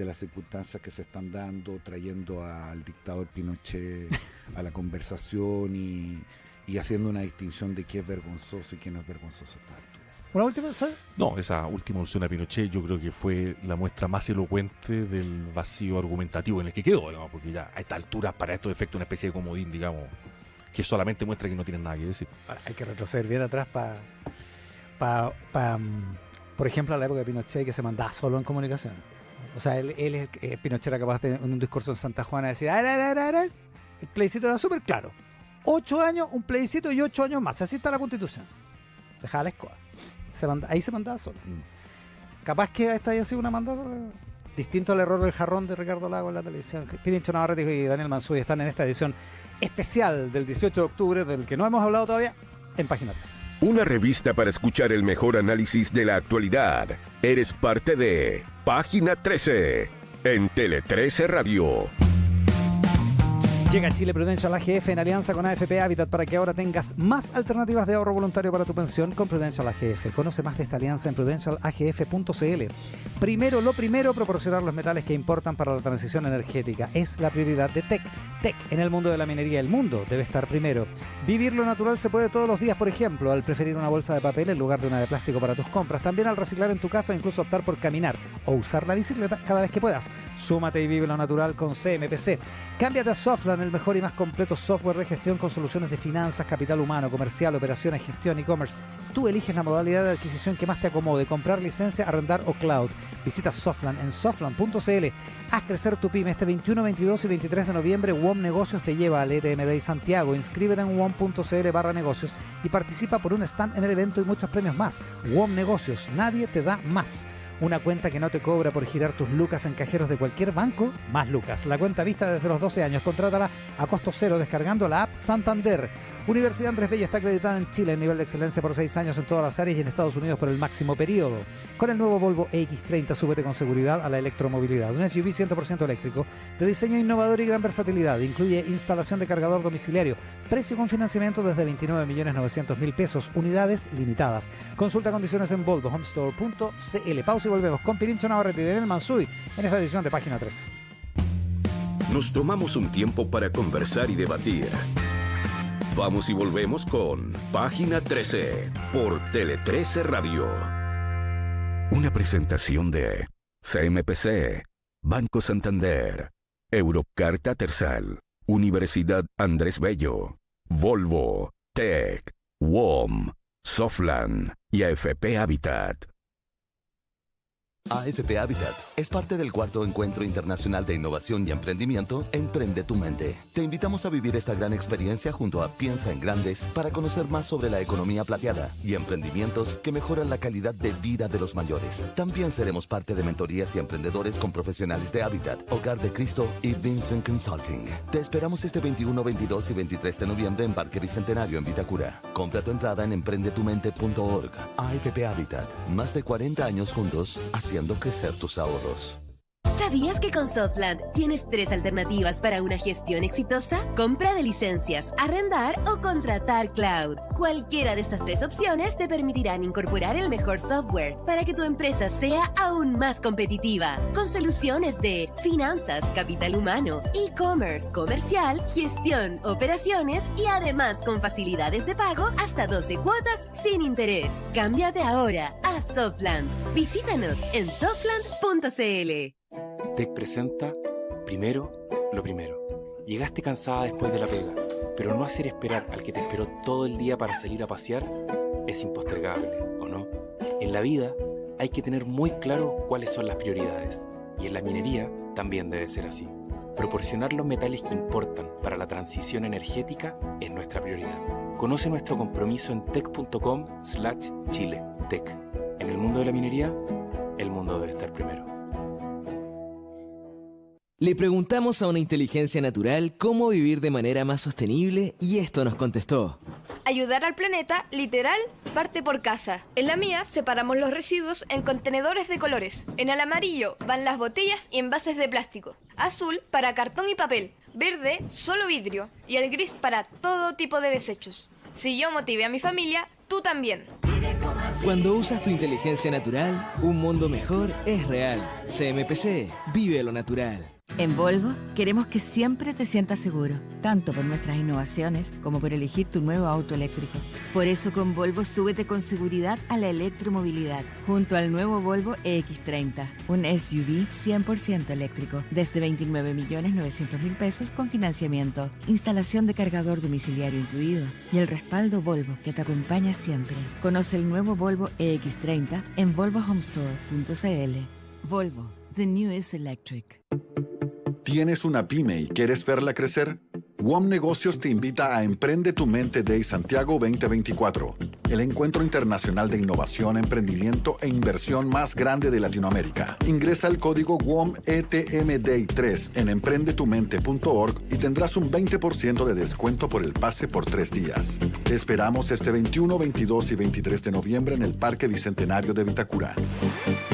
las circunstancias que se están dando, trayendo al dictador Pinochet a la conversación y haciendo una distinción de qué es vergonzoso y qué no es vergonzoso a esta altura. ¿Una última? ¿Sabes? No, esa última alusión a Pinochet yo creo que fue la muestra más elocuente del vacío argumentativo en el que quedó, digamos, porque ya a esta altura, para estos efectos, una especie de comodín, digamos, que solamente muestra que no tienen nada que decir. Ahora, hay que retroceder bien atrás por ejemplo, a la época de Pinochet, que se mandaba solo en comunicación. O sea, Pinochet era capaz de, en un discurso en Santa Juana, de decir: el plebiscito era súper claro. 8 años, un plebiscito y 8 años más. Así está la Constitución. Dejaba la escoba. Ahí se mandaba solo. Capaz que esta haya sido una mandada distinto al error del jarrón de Ricardo Lago en la televisión. Pirincho Navarrete y Daniel Mansuy están en esta edición especial del 18 de octubre, del que no hemos hablado todavía, en Página 3. Una revista para escuchar el mejor análisis de la actualidad. Eres parte de Página 13 en Tele 13 Radio. Llega a Chile Prudential AGF en alianza con AFP Habitat para que ahora tengas más alternativas de ahorro voluntario para tu pensión con Prudential AGF. Conoce más de esta alianza en prudentialagf.cl. Primero, lo primero, proporcionar los metales que importan para la transición energética. Es la prioridad de TEC. TEC, en el mundo de la minería, el mundo debe estar primero. Vivir lo natural se puede todos los días, por ejemplo, al preferir una bolsa de papel en lugar de una de plástico para tus compras. También al reciclar en tu casa o incluso optar por caminar o usar la bicicleta cada vez que puedas. Súmate y vive lo natural con CMPC. Cámbiate a Softland, el mejor y más completo software de gestión con soluciones de finanzas, capital humano, comercial, operaciones, gestión, e-commerce. Tú eliges la modalidad de adquisición que más te acomode: comprar licencia, arrendar o cloud. Visita Softland en softland.cl. Haz crecer tu pyme. Este 21, 22 y 23 de noviembre WOM Negocios te lleva al ETM Day Santiago. Inscríbete en WOM.cl/negocios y participa por un stand en el evento y muchos premios más. WOM Negocios, nadie te da más. Una cuenta que no te cobra por girar tus lucas en cajeros de cualquier banco, más lucas. La cuenta vista desde los 12 años. Contrátala a costo cero descargando la app Santander. Universidad Andrés Bello está acreditada en Chile en nivel de excelencia por 6 años en todas las áreas y en Estados Unidos por el máximo periodo. Con el nuevo Volvo EX30 súbete con seguridad a la electromovilidad. Un SUV 100% eléctrico de diseño innovador y gran versatilidad. Incluye instalación de cargador domiciliario. Precio con financiamiento desde 29.900.000 pesos. Unidades limitadas. Consulta condiciones en volvohomestore.cl. Pausa y volvemos con Pirincho Navarrete y Daniel Mansuy en esta edición de Página 3. Nos tomamos un tiempo para conversar y debatir. Vamos y volvemos con Página 13 por Tele 13 Radio. Una presentación de CMPC, Banco Santander, Europcar Tattersall, Universidad Andrés Bello, Volvo, TEC, WOM, Softland y AFP Habitat. AFP Habitat es parte del 4º Encuentro Internacional de Innovación y Emprendimiento Emprende tu Mente. Te invitamos a vivir esta gran experiencia junto a Piensa en Grandes para conocer más sobre la economía plateada y emprendimientos que mejoran la calidad de vida de los mayores. También seremos parte de mentorías y emprendedores con profesionales de Habitat, Hogar de Cristo y Vincent Consulting. Te esperamos este 21, 22 y 23 de noviembre en Parque Bicentenario en Vitacura. Compra tu entrada en emprendetumente.org. AFP Habitat. Más de 40 años juntos haciendo crecer tus ahorros. ¿Sabías que con Softland tienes 3 alternativas para una gestión exitosa? Compra de licencias, arrendar o contratar cloud. Cualquiera de estas 3 opciones te permitirán incorporar el mejor software para que tu empresa sea aún más competitiva. Con soluciones de finanzas, capital humano, e-commerce, comercial, gestión, operaciones y además con facilidades de pago hasta 12 cuotas sin interés. Cámbiate ahora a Softland. Visítanos en softland.cl. TEC presenta Primero, lo primero. Llegaste cansada después de la pega, pero no hacer esperar al que te esperó todo el día para salir a pasear es impostergable, ¿o no? En la vida hay que tener muy claro cuáles son las prioridades, y en la minería también debe ser así. Proporcionar los metales que importan para la transición energética es nuestra prioridad. Conoce nuestro compromiso en tec.com/Chile. TEC. En el mundo de la minería, el mundo debe estar primero. Le preguntamos a una inteligencia natural cómo vivir de manera más sostenible y esto nos contestó. Ayudar al planeta, literal, parte por casa. En la mía separamos los residuos en contenedores de colores. En el amarillo van las botellas y envases de plástico. Azul para cartón y papel. Verde, solo vidrio. Y el gris para todo tipo de desechos. Si yo motivé a mi familia, tú también. Cuando usas tu inteligencia natural, un mundo mejor es real. CMPC, vive lo natural. En Volvo queremos que siempre te sientas seguro, tanto por nuestras innovaciones como por elegir tu nuevo auto eléctrico. Por eso con Volvo súbete con seguridad a la electromovilidad, junto al nuevo Volvo EX30, un SUV 100% eléctrico, desde 29.900.000 pesos con financiamiento, instalación de cargador domiciliario incluido y el respaldo Volvo que te acompaña siempre. Conoce el nuevo Volvo EX30 en volvohomestore.cl. Volvo, the new is electric. ¿Tienes una pyme y quieres verla crecer? WOM Negocios te invita a Emprende tu Mente Day Santiago 2024, el encuentro internacional de innovación, emprendimiento e inversión más grande de Latinoamérica. Ingresa el código WOM ETMDay 3 en emprendetumente.org y tendrás un 20% de descuento por el pase por 3 días. Te esperamos este 21, 22 y 23 de noviembre en el Parque Bicentenario de Vitacura.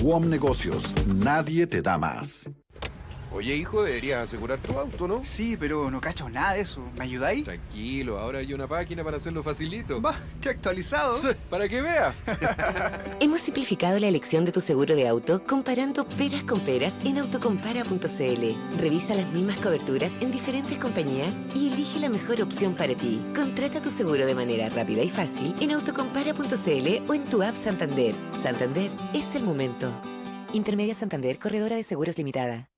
WOM Negocios, nadie te da más. Oye, hijo, deberías asegurar tu auto, ¿no? Sí, pero no cacho nada de eso. ¿Me ayudáis? Tranquilo, ahora hay una página para hacerlo facilito. ¡Bah! ¡Qué actualizado! Sí, para que vea. Hemos simplificado la elección de tu seguro de auto comparando peras con peras en autocompara.cl. Revisa las mismas coberturas en diferentes compañías y elige la mejor opción para ti. Contrata tu seguro de manera rápida y fácil en autocompara.cl o en tu app Santander. Santander es el momento. Intermedia Santander, corredora de seguros limitada.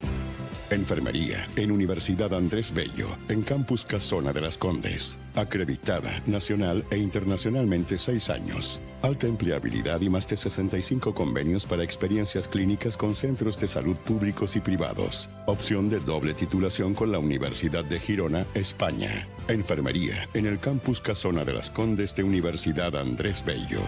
Enfermería en Universidad Andrés Bello, en Campus Casona de las Condes. Acreditada nacional e internacionalmente 6 años. Alta empleabilidad y más de 65 convenios para experiencias clínicas con centros de salud públicos y privados. Opción de doble titulación con la Universidad de Girona, España. Enfermería en el Campus Casona de las Condes de Universidad Andrés Bello.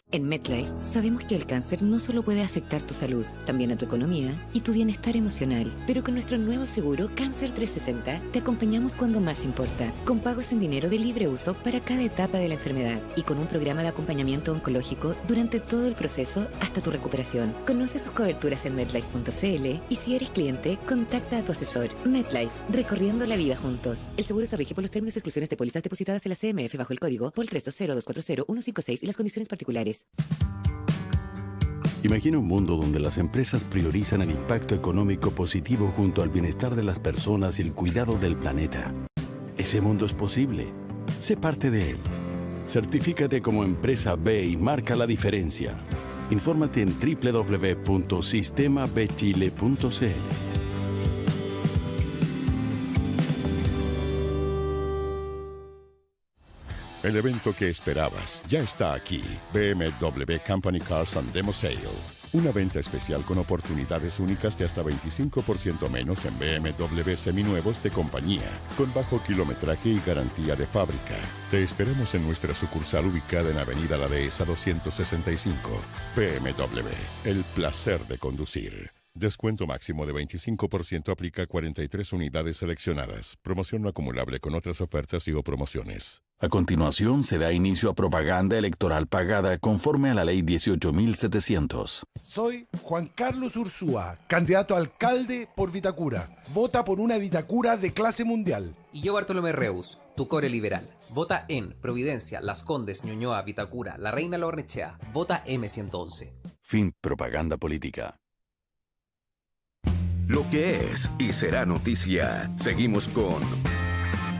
En MetLife sabemos que el cáncer no solo puede afectar tu salud, también a tu economía y tu bienestar emocional. Pero con nuestro nuevo seguro Cáncer 360 te acompañamos cuando más importa, con pagos en dinero de libre uso para cada etapa de la enfermedad y con un programa de acompañamiento oncológico durante todo el proceso hasta tu recuperación. Conoce sus coberturas en metlife.cl y si eres cliente, contacta a tu asesor. MetLife, recorriendo la vida juntos. El seguro se rige por los términos y exclusiones de pólizas depositadas en la CMF bajo el código POL 320240156 y las condiciones particulares. Imagina un mundo donde las empresas priorizan el impacto económico positivo junto al bienestar de las personas y el cuidado del planeta. Ese mundo es posible. Sé parte de él. Certifícate como empresa B y marca la diferencia. Infórmate en www.sistemabchile.cl. El evento que esperabas ya está aquí. BMW Company Cars and Demo Sale. Una venta especial con oportunidades únicas de hasta 25% menos en BMW seminuevos de compañía, con bajo kilometraje y garantía de fábrica. Te esperamos en nuestra sucursal ubicada en Avenida La Dehesa 265. BMW, el placer de conducir. Descuento máximo de 25% aplica a 43 unidades seleccionadas. Promoción no acumulable con otras ofertas y o promociones. A continuación se da inicio a propaganda electoral pagada conforme a la Ley 18.700. Soy Juan Carlos Ursúa, candidato a alcalde por Vitacura. Vota por una Vitacura de clase mundial. Y yo, Bartolomé Reus, tu core liberal. Vota en Providencia, Las Condes, Ñuñoa, Vitacura, La Reina, La Barnechea. Vota M111. Fin propaganda política. Lo que es y será noticia. Seguimos con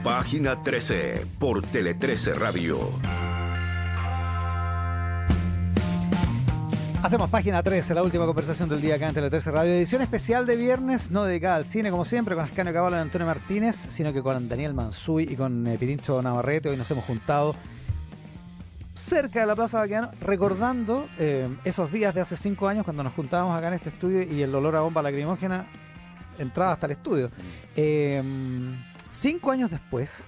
Página 13 por Tele 13 Radio. Hacemos Página 13, la última conversación del día acá en Tele 13 Radio. Edición especial de viernes, no dedicada al cine como siempre, con Ascanio Caballo y Antonio Martínez, sino que con Daniel Mansuy y con Pirincho Navarrete. Hoy nos hemos juntado cerca de la Plaza Baquedano, recordando esos días de hace 5 años cuando nos juntábamos acá en este estudio y el olor a bomba lacrimógena entraba hasta el estudio. 5 años después,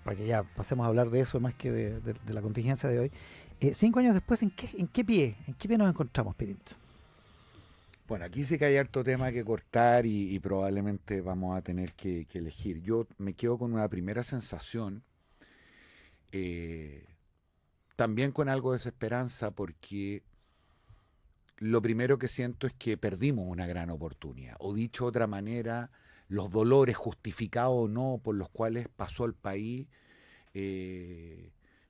para que ya pasemos a hablar de eso más que de la contingencia de hoy, 5 años después, ¿en qué pie nos encontramos, Pirincho? Bueno, aquí sí que hay harto tema que cortar y probablemente vamos a tener que elegir. Yo me quedo con una primera sensación, también con algo de desesperanza, porque lo primero que siento es que perdimos una gran oportunidad, o dicho de otra manera, los dolores justificados o no por los cuales pasó el país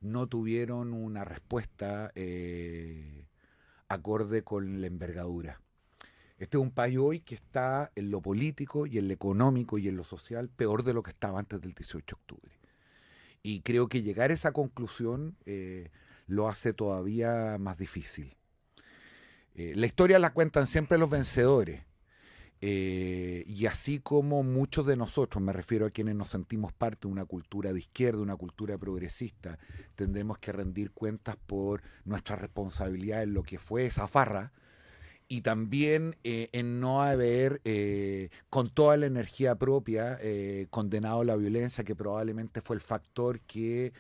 no tuvieron una respuesta acorde con la envergadura. Este es un país hoy que está en lo político y en lo económico y en lo social peor de lo que estaba antes del 18 de octubre. Y creo que llegar a esa conclusión lo hace todavía más difícil. La historia la cuentan siempre los vencedores. Y así como muchos de nosotros, me refiero a quienes nos sentimos parte de una cultura de izquierda, una cultura progresista, tendremos que rendir cuentas por nuestra responsabilidad en lo que fue esa farra y también en no haber, con toda la energía propia, condenado la violencia, que probablemente fue el factor que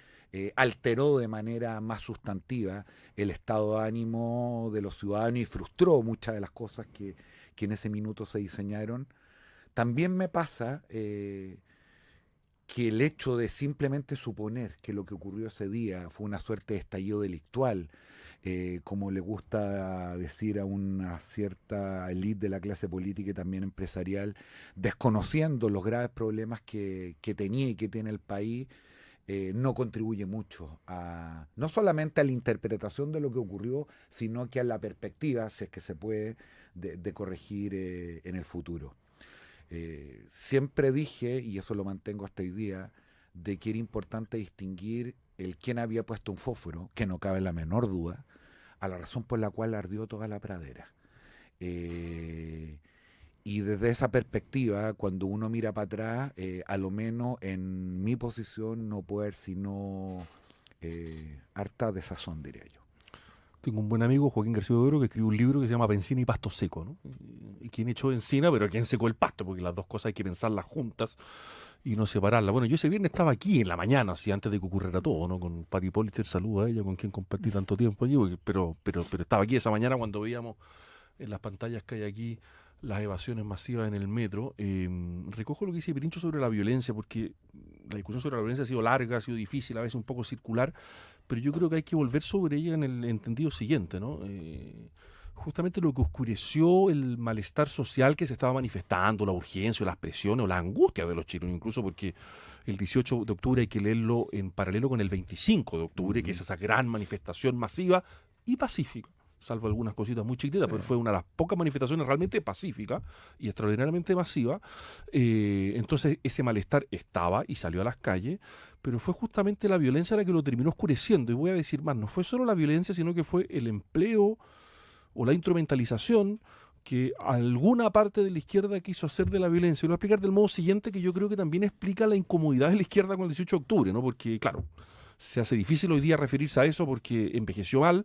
alteró de manera más sustantiva el estado de ánimo de los ciudadanos y frustró muchas de las cosas que en ese minuto se diseñaron. También me pasa que el hecho de simplemente suponer que lo que ocurrió ese día fue una suerte de estallido delictual, como le gusta decir a una cierta élite de la clase política y también empresarial, desconociendo los graves problemas que tenía y que tiene el país, no contribuye mucho no solamente a la interpretación de lo que ocurrió, sino que a la perspectiva, si es que se puede, de corregir en el futuro. Siempre dije, y eso lo mantengo hasta hoy día, de que era importante distinguir el quién había puesto un fósforo, que no cabe la menor duda, a la razón por la cual ardió toda la pradera. Y desde esa perspectiva, cuando uno mira para atrás, a lo menos en mi posición no puede haber sino harta desazón, diría yo. Tengo un buen amigo, Joaquín García Oro, que escribió un libro que se llama Bencina y Pasto Seco, ¿no? Y quién echó encina, pero quién secó el pasto, porque las dos cosas hay que pensarlas juntas y no separarlas. Bueno, yo ese viernes estaba aquí en la mañana, así antes de que ocurriera todo, ¿no? Con Patti Politzer, saludo a ella, con quien compartí tanto tiempo allí, pero estaba aquí esa mañana cuando veíamos en las pantallas que hay aquí las evasiones masivas en el metro. Recojo lo que dice Pirincho sobre la violencia, porque la discusión sobre la violencia ha sido larga, ha sido difícil, a veces un poco circular, pero yo creo que hay que volver sobre ella en el entendido siguiente, ¿no? Justamente lo que oscureció el malestar social que se estaba manifestando, la urgencia, o las presiones, o la angustia de los chilenos, incluso porque el 18 de octubre hay que leerlo en paralelo con el 25 de octubre, que es esa gran manifestación masiva y pacífica, salvo algunas cositas muy chiquititas, pero fue una de las pocas manifestaciones realmente pacíficas y extraordinariamente masiva. Entonces ese malestar estaba y salió a las calles, pero fue justamente la violencia la que lo terminó oscureciendo. Y voy a decir más, no fue solo la violencia, sino que fue el empleo o la instrumentalización que alguna parte de la izquierda quiso hacer de la violencia. Y lo voy a explicar del modo siguiente, que yo creo que también explica la incomodidad de la izquierda con el 18 de octubre, ¿no? Porque, claro, se hace difícil hoy día referirse a eso porque envejeció mal,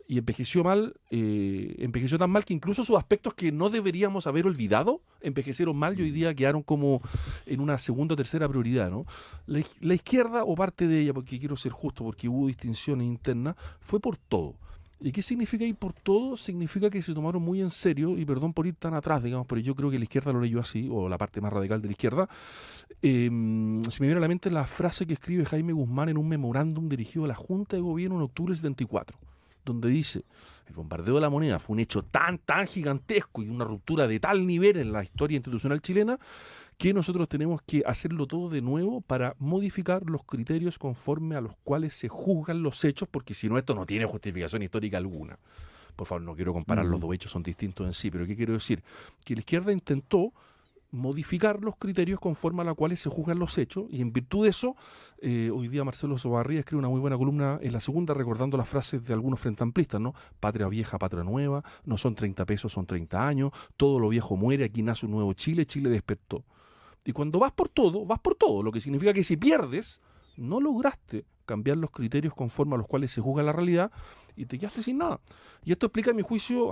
y envejeció tan mal que incluso sus aspectos que no deberíamos haber olvidado envejecieron mal y hoy día quedaron como en una segunda o tercera prioridad, ¿no? La izquierda, o parte de ella, porque quiero ser justo, porque hubo distinciones internas, fue por todo. ¿Y qué significa ir por todo? Significa que se tomaron muy en serio, y perdón por ir tan atrás, digamos, pero yo creo que la izquierda lo leyó así, o la parte más radical de la izquierda. Se me viene a la mente la frase que escribe Jaime Guzmán en un memorándum dirigido a la Junta de Gobierno en octubre del 74, donde dice: el bombardeo de la Moneda fue un hecho tan gigantesco y una ruptura de tal nivel en la historia institucional chilena que nosotros tenemos que hacerlo todo de nuevo para modificar los criterios conforme a los cuales se juzgan los hechos, porque si no, esto no tiene justificación histórica alguna. Por favor, no quiero comparar, los dos hechos son distintos en sí, pero ¿qué quiero decir? Que la izquierda intentó modificar los criterios conforme a los cuales se juzgan los hechos, y en virtud de eso, hoy día Marcelo Sobarría escribe una muy buena columna en La Segunda recordando las frases de algunos frente amplistas, ¿no? Patria vieja, patria nueva, no son 30 pesos, son 30 años, todo lo viejo muere, aquí nace un nuevo Chile, Chile despertó. Y cuando vas por todo, lo que significa que si pierdes, no lograste cambiar los criterios conforme a los cuales se juzga la realidad y te quedaste sin nada. Y esto explica, a mi juicio,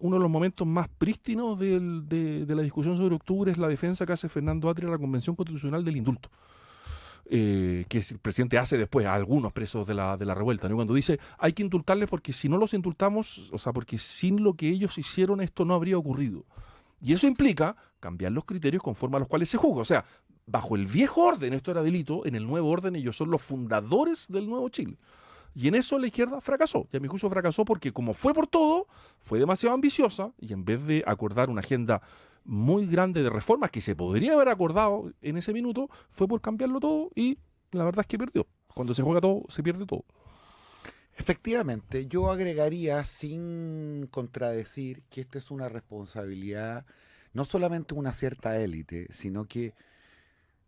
uno de los momentos más prístinos de la discusión sobre octubre es la defensa que hace Fernando Atria a la Convención Constitucional del Indulto, que el presidente hace después a algunos presos de la revuelta, ¿no? Cuando dice, hay que indultarles porque si no los indultamos, o sea, porque sin lo que ellos hicieron esto no habría ocurrido. Y eso implica cambiar los criterios conforme a los cuales se juzga. O sea, bajo el viejo orden esto era delito, en el nuevo orden ellos son los fundadores del nuevo Chile. Y en eso la izquierda fracasó. Y a mi juicio fracasó porque como fue por todo, fue demasiado ambiciosa, y en vez de acordar una agenda muy grande de reformas que se podría haber acordado en ese minuto, fue por cambiarlo todo, y la verdad es que perdió. Cuando se juega todo, se pierde todo. Efectivamente, yo agregaría, sin contradecir, que esta es una responsabilidad no solamente de una cierta élite, sino que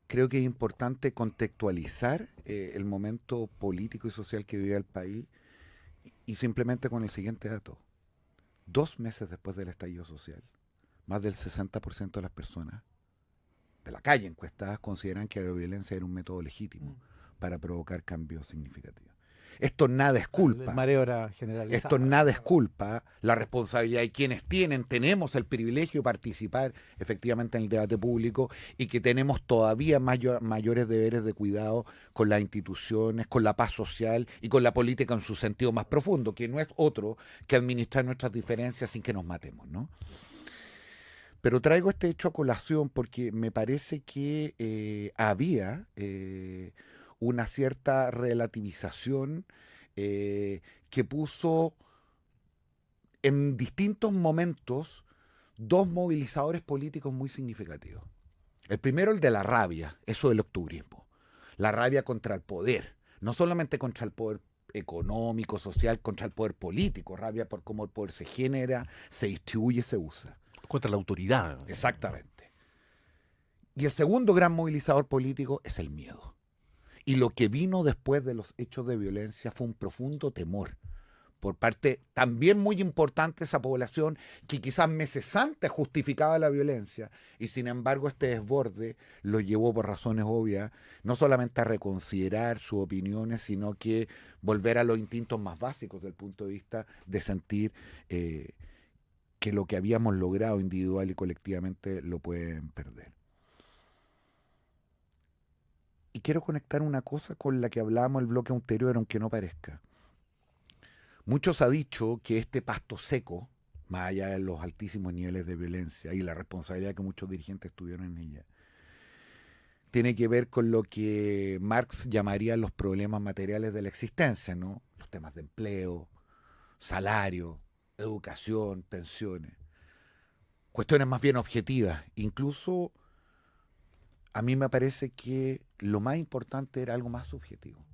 creo que es importante contextualizar el momento político y social que vive el país, y simplemente con el siguiente dato. 2 meses después del estallido social, más del 60% de las personas de la calle encuestadas consideran que la violencia era un método legítimo para provocar cambios significativos. Esto nada es culpa. El mareo era generalizado. Esto nada es culpa. La responsabilidad de quienes tenemos el privilegio de participar efectivamente en el debate público, y que tenemos todavía mayores deberes de cuidado con las instituciones, con la paz social y con la política en su sentido más profundo, que no es otro que administrar nuestras diferencias sin que nos matemos, ¿no? Pero traigo este hecho a colación porque me parece que había una cierta relativización que puso en distintos momentos 2 movilizadores políticos muy significativos. El primero, el de la rabia, eso del octubrismo. La rabia contra el poder, no solamente contra el poder económico, social, contra el poder político, rabia por cómo el poder se genera, se distribuye, se usa. Contra la autoridad. Exactamente. Y el segundo gran movilizador político es el miedo. Y lo que vino después de los hechos de violencia fue un profundo temor por parte también muy importante de esa población, que quizás meses antes justificaba la violencia, y sin embargo este desborde lo llevó por razones obvias no solamente a reconsiderar sus opiniones, sino que volver a los instintos más básicos del punto de vista de sentir que lo que habíamos logrado individual y colectivamente lo pueden perder. Y quiero conectar una cosa con la que hablábamos el bloque anterior, aunque no parezca. Muchos han dicho que este pasto seco, más allá de los altísimos niveles de violencia y la responsabilidad que muchos dirigentes tuvieron en ella, tiene que ver con lo que Marx llamaría los problemas materiales de la existencia, ¿no? Los temas de empleo, salario, educación, pensiones. Cuestiones más bien objetivas. Incluso a mí me parece que lo más importante era algo más subjetivo.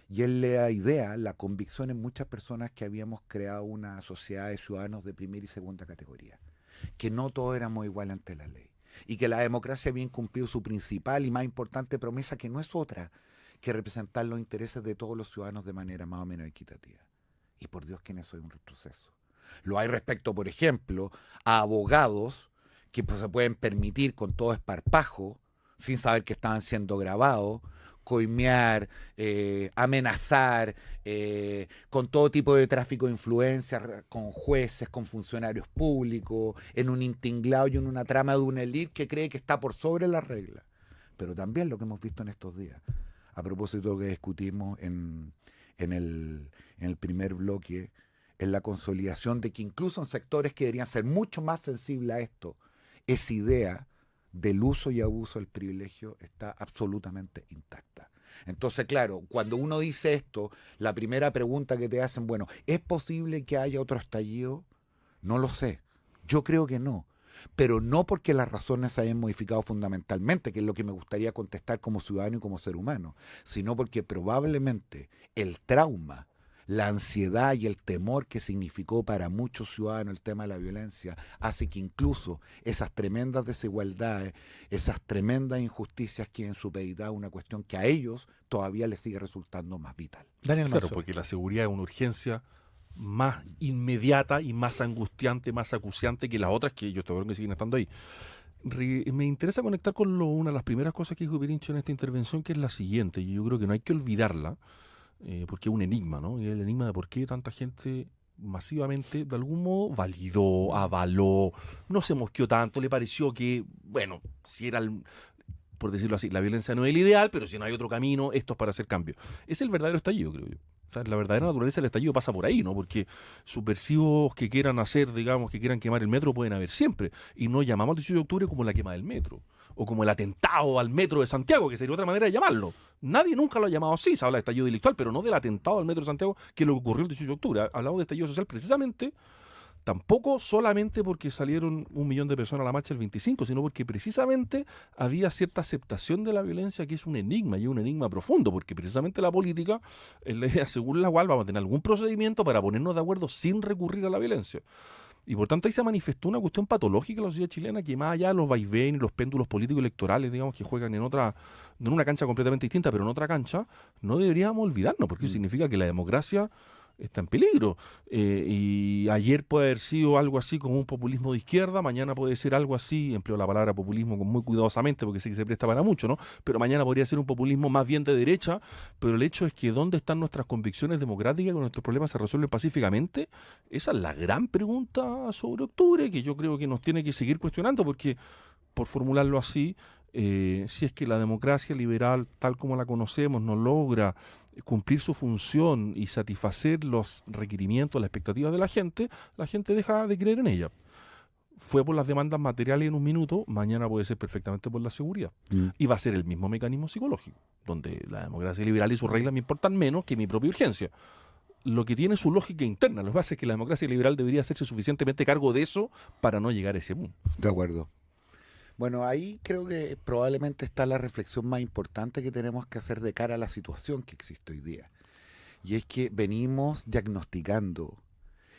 Y es la idea, la convicción en muchas personas que habíamos creado una sociedad de ciudadanos de primera y segunda categoría, que no todos éramos iguales ante la ley, y que la democracia había incumplido su principal y más importante promesa, que no es otra que representar los intereses de todos los ciudadanos de manera más o menos equitativa. Y por Dios que en eso hay un retroceso. Lo hay respecto, por ejemplo, a abogados que se pueden permitir con todo esparpajo, sin saber que estaban siendo grabados, coimear, amenazar, con todo tipo de tráfico de influencia, con jueces, con funcionarios públicos, en un intinglado y en una trama de una élite que cree que está por sobre la regla. Pero también lo que hemos visto en estos días, a propósito de lo que discutimos en el primer bloque, es la consolidación de que incluso en sectores que deberían ser mucho más sensibles a esto, esa idea del uso y abuso del privilegio está absolutamente intacta. Entonces, claro, cuando uno dice esto, la primera pregunta que te hacen, bueno, ¿es posible que haya otro estallido? No lo sé. Yo creo que no. Pero no porque las razones se hayan modificado fundamentalmente, que es lo que me gustaría contestar como ciudadano y como ser humano, sino porque probablemente el trauma, la ansiedad y el temor que significó para muchos ciudadanos el tema de la violencia hace que incluso esas tremendas desigualdades, esas tremendas injusticias queden supeditadas a una cuestión que a ellos todavía les sigue resultando más vital. Daniel Claro, porque la seguridad es una urgencia más inmediata y más angustiante, más acuciante que las otras que yo creo que siguen estando ahí. Me interesa conectar con una de las primeras cosas que dijo Pirincho en esta intervención, que es la siguiente, y yo creo que no hay que olvidarla, porque es un enigma, ¿no? Y el enigma de por qué tanta gente masivamente, de algún modo, validó, avaló, no se mosqueó tanto, le pareció que, bueno, si era, por decirlo así, la violencia no es el ideal, pero si no hay otro camino, esto es para hacer cambio. Es el verdadero estallido, creo yo. O sea, la verdadera naturaleza del estallido pasa por ahí, ¿no? Porque subversivos que quieran hacer, digamos, que quieran quemar el metro pueden haber siempre. Y no llamamos al 18 de octubre como la quema del metro. O como el atentado al metro de Santiago, que sería otra manera de llamarlo. Nadie nunca lo ha llamado así. Se habla de estallido delictual, pero no del atentado al metro de Santiago, que es lo que ocurrió el 18 de octubre. Hablamos de estallido social precisamente, tampoco solamente porque salieron 1 millón de personas a la marcha el 25, sino porque precisamente había cierta aceptación de la violencia que es un enigma, y un enigma profundo, porque precisamente la política es la idea según la cual vamos a tener algún procedimiento para ponernos de acuerdo sin recurrir a la violencia. Y por tanto ahí se manifestó una cuestión patológica en la sociedad chilena, que más allá de los vaivenes y los péndulos políticos electorales, digamos, que juegan en una cancha completamente distinta, pero en otra cancha, no deberíamos olvidarnos, porque eso significa que la democracia está en peligro. Y ayer puede haber sido algo así como un populismo de izquierda, mañana puede ser algo así, empleo la palabra populismo muy cuidadosamente porque sé que se presta para mucho, ¿no? Pero mañana podría ser un populismo más bien de derecha, pero el hecho es que ¿dónde están nuestras convicciones democráticas cuando nuestros problemas se resuelven pacíficamente? Esa es la gran pregunta sobre octubre, que yo creo que nos tiene que seguir cuestionando, porque, por formularlo así, si es que la democracia liberal, tal como la conocemos, no logra cumplir su función y satisfacer los requerimientos, las expectativas de la gente deja de creer en ella. Fue por las demandas materiales en un minuto, mañana puede ser perfectamente por la seguridad. Y va a ser el mismo mecanismo psicológico, donde la democracia liberal y sus reglas me importan menos que mi propia urgencia. Lo que tiene su lógica interna, lo que pasa es que la democracia liberal debería hacerse suficientemente cargo de eso para no llegar a ese mundo. De acuerdo. Bueno, ahí creo que probablemente está la reflexión más importante que tenemos que hacer de cara a la situación que existe hoy día. Y es que venimos diagnosticando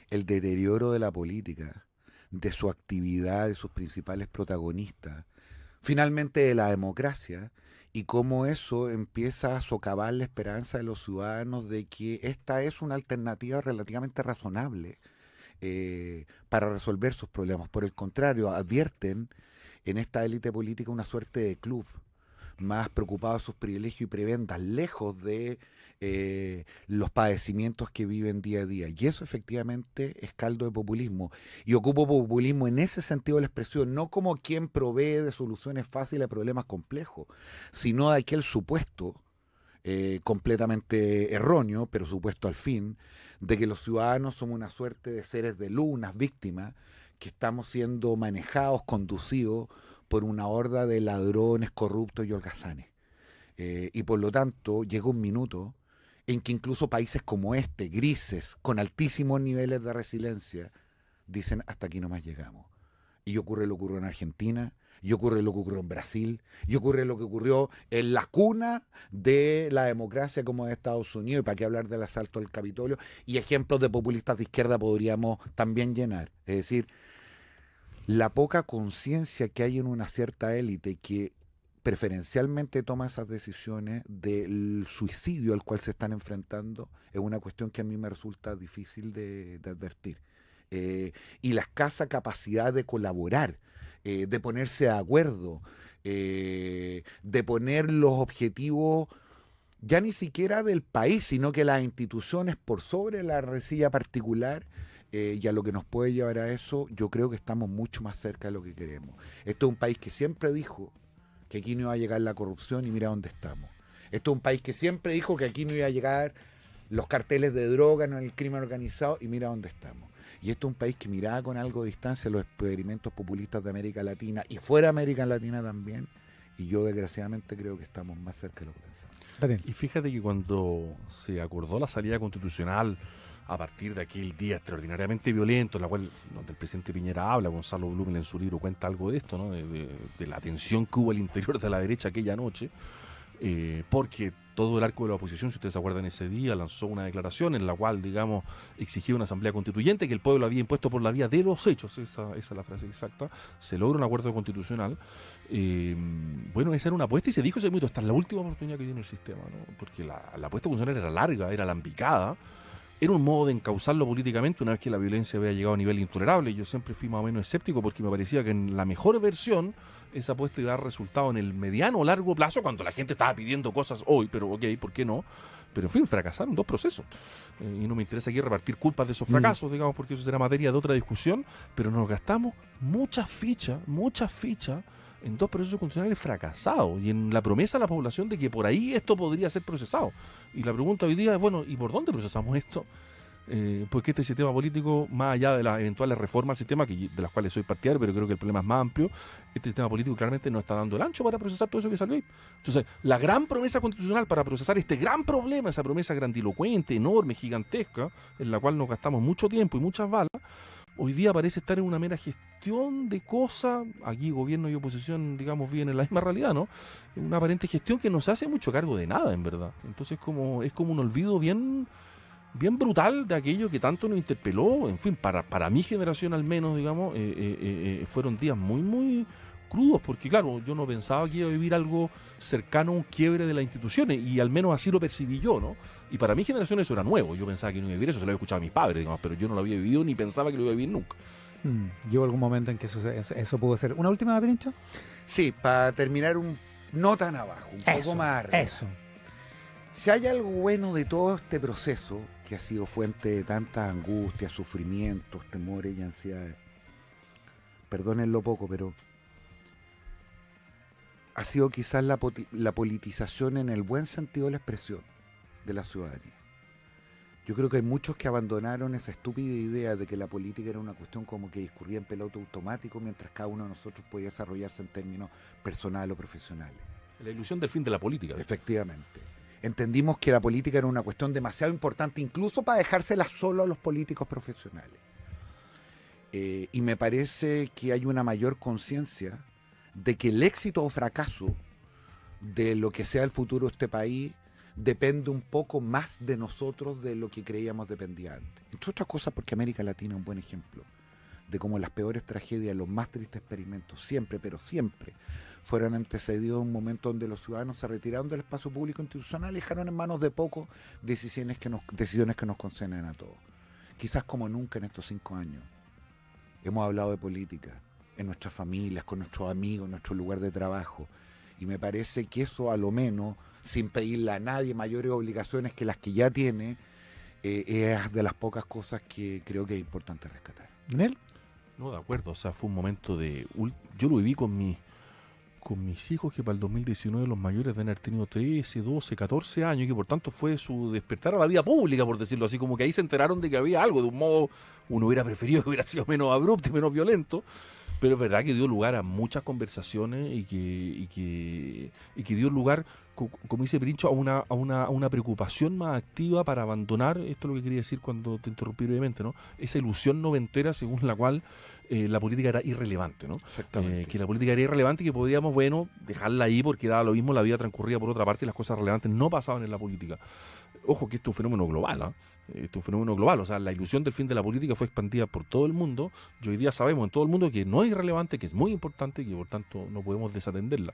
el deterioro de la política, de su actividad, de sus principales protagonistas, finalmente de la democracia, y cómo eso empieza a socavar la esperanza de los ciudadanos de que esta es una alternativa relativamente razonable para resolver sus problemas. Por el contrario, advierten en esta élite política una suerte de club, más preocupado de sus privilegios y prebendas, lejos de los padecimientos que viven día a día. Y eso efectivamente es caldo de populismo. Y ocupo populismo en ese sentido de la expresión, no como quien provee de soluciones fáciles a problemas complejos, sino de aquel supuesto completamente erróneo, pero supuesto al fin, de que los ciudadanos somos una suerte de seres de luz, unas víctimas, que estamos siendo manejados, conducidos por una horda de ladrones, corruptos y holgazanes. Y por lo tanto llega un minuto en que incluso países como este, grises, con altísimos niveles de resiliencia, dicen hasta aquí nomás llegamos. Y ocurre lo que ocurrió en Argentina, y ocurre lo que ocurrió en Brasil, y ocurre lo que ocurrió en la cuna de la democracia como de Estados Unidos, y para qué hablar del asalto al Capitolio, y ejemplos de populistas de izquierda podríamos también llenar. Es decir, la poca conciencia que hay en una cierta élite que preferencialmente toma esas decisiones del suicidio al cual se están enfrentando es una cuestión que a mí me resulta difícil de advertir. Y la escasa capacidad de colaborar, de ponerse de acuerdo, de poner los objetivos ya ni siquiera del país, sino que las instituciones por sobre la rencilla particular, y a lo que nos puede llevar a eso, yo creo que estamos mucho más cerca de lo que queremos. Esto es un país que siempre dijo que aquí no iba a llegar la corrupción y mira dónde estamos. Esto es un país que siempre dijo que aquí no iba a llegar los carteles de droga, no el crimen organizado, y mira dónde estamos. Y esto es un país que miraba con algo de distancia los experimentos populistas de América Latina y fuera de América Latina también, y yo desgraciadamente creo que estamos más cerca de lo que pensamos. Daniel. Y fíjate que cuando se acordó la salida constitucional a partir de aquel día extraordinariamente violento, en la cual donde el presidente Piñera habla, Gonzalo Blumel en su libro cuenta algo de esto, ¿no? de la tensión que hubo al interior de la derecha aquella noche, porque todo el arco de la oposición, si ustedes se acuerdan, ese día lanzó una declaración en la cual, digamos, exigía una asamblea constituyente que el pueblo había impuesto por la vía de los hechos, esa es la frase exacta. Se logra un acuerdo constitucional. Bueno, esa era una apuesta y se dijo ese minuto, esta es la última oportunidad que tiene el sistema, ¿no? Porque la apuesta constitucional era larga, era alambicada. Era un modo de encauzarlo políticamente una vez que la violencia había llegado a nivel intolerable. Yo siempre fui más o menos escéptico porque me parecía que en la mejor versión esa apuesta iba a dar resultado en el mediano o largo plazo cuando la gente estaba pidiendo cosas hoy, pero ok, ¿por qué no? Pero en fin, fracasaron 2 procesos. Y no me interesa aquí repartir culpas de esos fracasos, digamos, porque eso será materia de otra discusión, pero nos gastamos muchas fichas en 2 procesos constitucionales fracasados y en la promesa a la población de que por ahí esto podría ser procesado. Y la pregunta hoy día es, bueno, ¿y por dónde procesamos esto? Porque este sistema político, más allá de las eventuales reformas al sistema, de las cuales soy partidario, pero creo que el problema es más amplio, este sistema político claramente no está dando el ancho para procesar todo eso que salió ahí. Entonces, la gran promesa constitucional para procesar este gran problema, esa promesa grandilocuente, enorme, gigantesca, en la cual nos gastamos mucho tiempo y muchas balas, hoy día parece estar en una mera gestión de cosas. Aquí gobierno y oposición, digamos, viven en la misma realidad, ¿no? Una aparente gestión que no se hace mucho cargo de nada, en verdad. Entonces es como un olvido bien brutal de aquello que tanto nos interpeló. En fin, para mi generación al menos, digamos, fueron días muy, muy crudos, porque claro, yo no pensaba que iba a vivir algo cercano a un quiebre de las instituciones, y al menos así lo percibí yo, ¿no? Y para mi generación eso era nuevo. Yo pensaba que no iba a vivir eso, se lo había escuchado a mis padres, digamos, pero yo no lo había vivido ni pensaba que lo iba a vivir nunca. ¿Llegó algún momento en que eso pudo ser? ¿Una última, Pirincho? Sí, para terminar no tan abajo, un poco más arriba. Eso. Si hay algo bueno de todo este proceso, que ha sido fuente de tantas angustias, sufrimientos, temores y ansiedades, perdónenlo poco, pero ha sido quizás la politización en el buen sentido de la expresión de la ciudadanía. Yo creo que hay muchos que abandonaron esa estúpida idea de que la política era una cuestión como que discurría en piloto automático mientras cada uno de nosotros podía desarrollarse en términos personales o profesionales. La ilusión del fin de la política. Efectivamente. Entendimos que la política era una cuestión demasiado importante incluso para dejársela solo a los políticos profesionales. Y me parece que hay una mayor conciencia de que el éxito o fracaso de lo que sea el futuro de este país depende un poco más de nosotros de lo que creíamos dependía antes. Entre otras cosas porque América Latina es un buen ejemplo de cómo las peores tragedias, los más tristes experimentos, siempre, pero siempre, fueron antecedidos de un momento donde los ciudadanos se retiraron del espacio público institucional y dejaron en manos de pocos decisiones que nos concernen a todos. Quizás como nunca en estos 5 años hemos hablado de política, en nuestras familias, con nuestros amigos, en nuestro lugar de trabajo. Y me parece que eso, a lo menos, sin pedirle a nadie mayores obligaciones que las que ya tiene, es de las pocas cosas que creo que es importante rescatar. ¿Nel? No, de acuerdo. O sea, fue un momento de... Yo lo viví con mis hijos, que para el 2019 los mayores deben haber tenido 13, 12, 14 años, y que por tanto fue su despertar a la vida pública, por decirlo así, como que ahí se enteraron de que había algo. De un modo, uno hubiera preferido que hubiera sido menos abrupto y menos violento, pero es verdad que dio lugar a muchas conversaciones y que dio lugar, como dice Pirincho, a una preocupación más activa para abandonar, esto es lo que quería decir cuando te interrumpí brevemente, ¿no? Esa ilusión noventera según la cual la política era irrelevante, ¿no? Que la política era irrelevante y que podíamos, bueno, dejarla ahí porque daba lo mismo, la vida transcurría por otra parte y las cosas relevantes no pasaban en la política. Ojo que esto es un fenómeno global, ¿eh? Esto es un fenómeno global, o sea, la ilusión del fin de la política fue expandida por todo el mundo y hoy día sabemos en todo el mundo que no es irrelevante, que es muy importante y que por tanto no podemos desatenderla.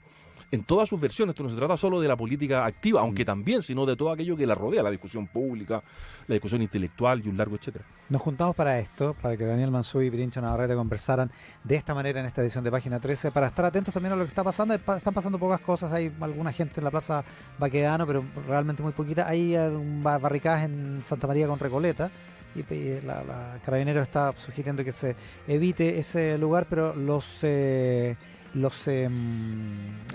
En todas sus versiones, esto no se trata solo de la política activa, aunque también, sino de todo aquello que la rodea, la discusión pública, la discusión intelectual y un largo etcétera. Nos juntamos para esto, para que Daniel Mansuy y Pirincho Navarrete conversaran de esta manera en esta edición de Página 13, para estar atentos también a lo que está pasando. Están pasando pocas cosas, hay alguna gente en la Plaza Baquedano, pero realmente muy poquita. Hay barricadas en Santa María con Recoleta, y la Carabineros está sugiriendo que se evite ese lugar, pero los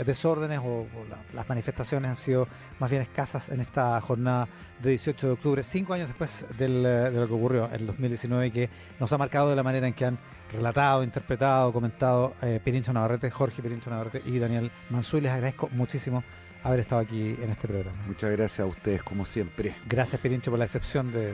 desórdenes o las manifestaciones han sido más bien escasas en esta jornada de 18 de octubre, 5 años después de lo que ocurrió en 2019, que nos ha marcado de la manera en que han relatado, interpretado, comentado Pirincho Navarrete, Jorge Pirincho Navarrete y Daniel Mansuy. Les agradezco muchísimo haber estado aquí en este programa. Muchas gracias a ustedes, como siempre. Gracias, Pirincho, por la excepción de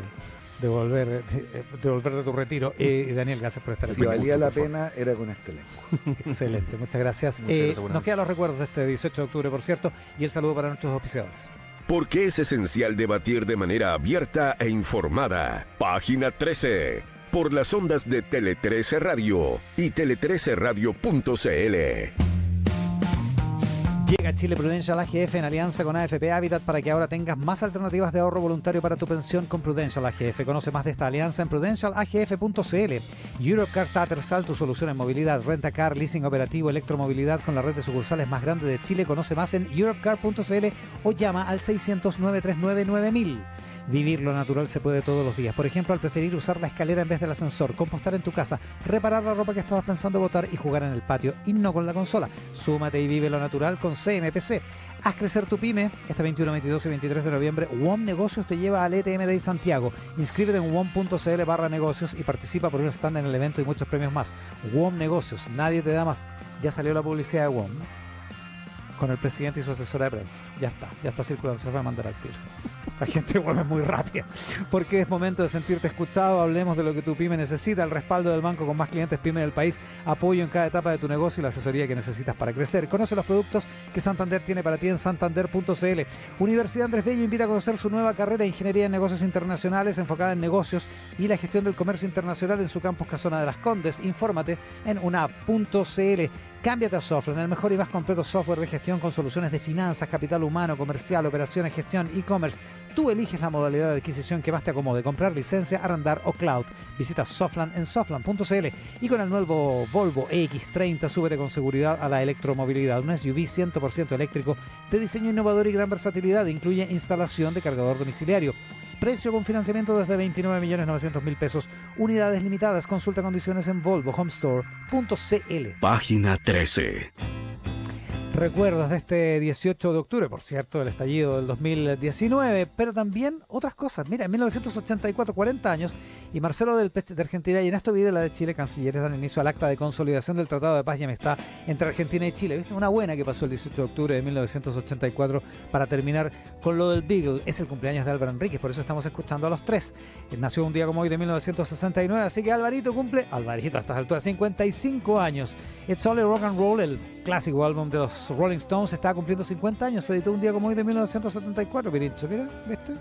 volver de tu retiro. Y Daniel, gracias por estar aquí. Si valía la pena, era con este elenco. Excelente, muchas gracias. Nos quedan los recuerdos de este 18 de octubre, por cierto, y el saludo para nuestros auspiciadores. Porque es esencial debatir de manera abierta e informada. Página 13. Por las ondas de Tele 13 Radio y tele13radio.cl. Llega Chile Prudential AGF en alianza con AFP Habitat para que ahora tengas más alternativas de ahorro voluntario para tu pensión con Prudential AGF. Conoce más de esta alianza en prudentialagf.cl. Europcar Tattersall, tu solución en movilidad, renta car, leasing operativo, electromovilidad con la red de sucursales más grande de Chile. Conoce más en europcar.cl o llama al 600-939-9000. Vivir lo natural se puede todos los días. Por ejemplo, al preferir usar la escalera en vez del ascensor, compostar en tu casa, reparar la ropa que estabas pensando botar y jugar en el patio y no con la consola. Súmate y vive lo natural con CMPC. Haz crecer tu pyme. Este 21, 22 y 23 de noviembre, WOM Negocios te lleva al ETM Day Santiago. Inscríbete en WOM.cl/negocios y participa por un stand en el evento y muchos premios más. WOM Negocios, nadie te da más. Ya salió la publicidad de WOM, ¿no? Con el presidente y su asesora de prensa. Ya está circulando, se va a mandar al tiro. La gente vuelve muy rápida. Porque es momento de sentirte escuchado. Hablemos de lo que tu pyme necesita. El respaldo del banco con más clientes pyme del país. Apoyo en cada etapa de tu negocio y la asesoría que necesitas para crecer. Conoce los productos que Santander tiene para ti en santander.cl. Universidad Andrés Bello invita a conocer su nueva carrera de Ingeniería en Negocios Internacionales enfocada en negocios y la gestión del comercio internacional en su campus Casona de las Condes. Infórmate en unap.cl. Cámbiate a Softland, el mejor y más completo software de gestión con soluciones de finanzas, capital humano, comercial, operaciones, gestión, e-commerce. Tú eliges la modalidad de adquisición que más te acomode, comprar licencia, arrendar o cloud. Visita Softland en softland.cl. Y con el nuevo Volvo EX30, súbete con seguridad a la electromovilidad. Un SUV 100% eléctrico de diseño innovador y gran versatilidad. Incluye instalación de cargador domiciliario. Precio con financiamiento desde 29.900.000 pesos. Unidades limitadas. Consulta condiciones en volvohomestore.cl. Página 13. Recuerdos de este 18 de octubre, por cierto, el estallido del 2019, pero también otras cosas. Mira, en 1984, 40 años, y Marcelo Del Pech de Argentina y Ernesto Videla de Chile, cancilleres, dan inicio al acta de consolidación del Tratado de Paz y Amistad entre Argentina y Chile. ¿Viste? Una buena que pasó el 18 de octubre de 1984 para terminar con lo del Beagle. Es el cumpleaños de Álvaro Enríquez, por eso estamos escuchando a los tres. Nació un día como hoy de 1969, así que Alvarito cumple, a estas alturas, 55 años. It's Only Rock and Roll, el clásico álbum de los Rolling Stones, estaba cumpliendo 50 años, se editó un día como hoy de 1974, Pirincho, mira, ¿viste?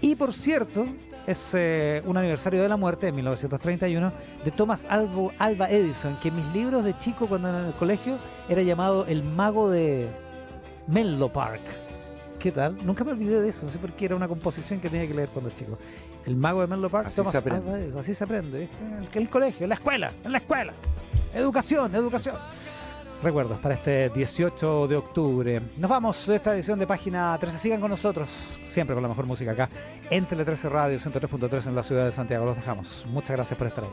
Y por cierto, es un aniversario de la muerte, en 1931, de Thomas Alva Edison, que en mis libros de chico, cuando en el colegio, era llamado el mago de Menlo Park. ¿Qué tal? Nunca me olvidé de eso, no sé por qué, era una composición que tenía que leer cuando chico. El mago de Menlo Park, así Thomas se aprende. Alva Edison, así se aprende, ¿viste? El colegio, en la escuela. Educación. Recuerdos para este 18 de octubre. Nos vamos de esta edición de Página 13. Sigan con nosotros, siempre con la mejor música acá, en Tele 13 Radio, 103.3 en la ciudad de Santiago. Los dejamos. Muchas gracias por estar ahí.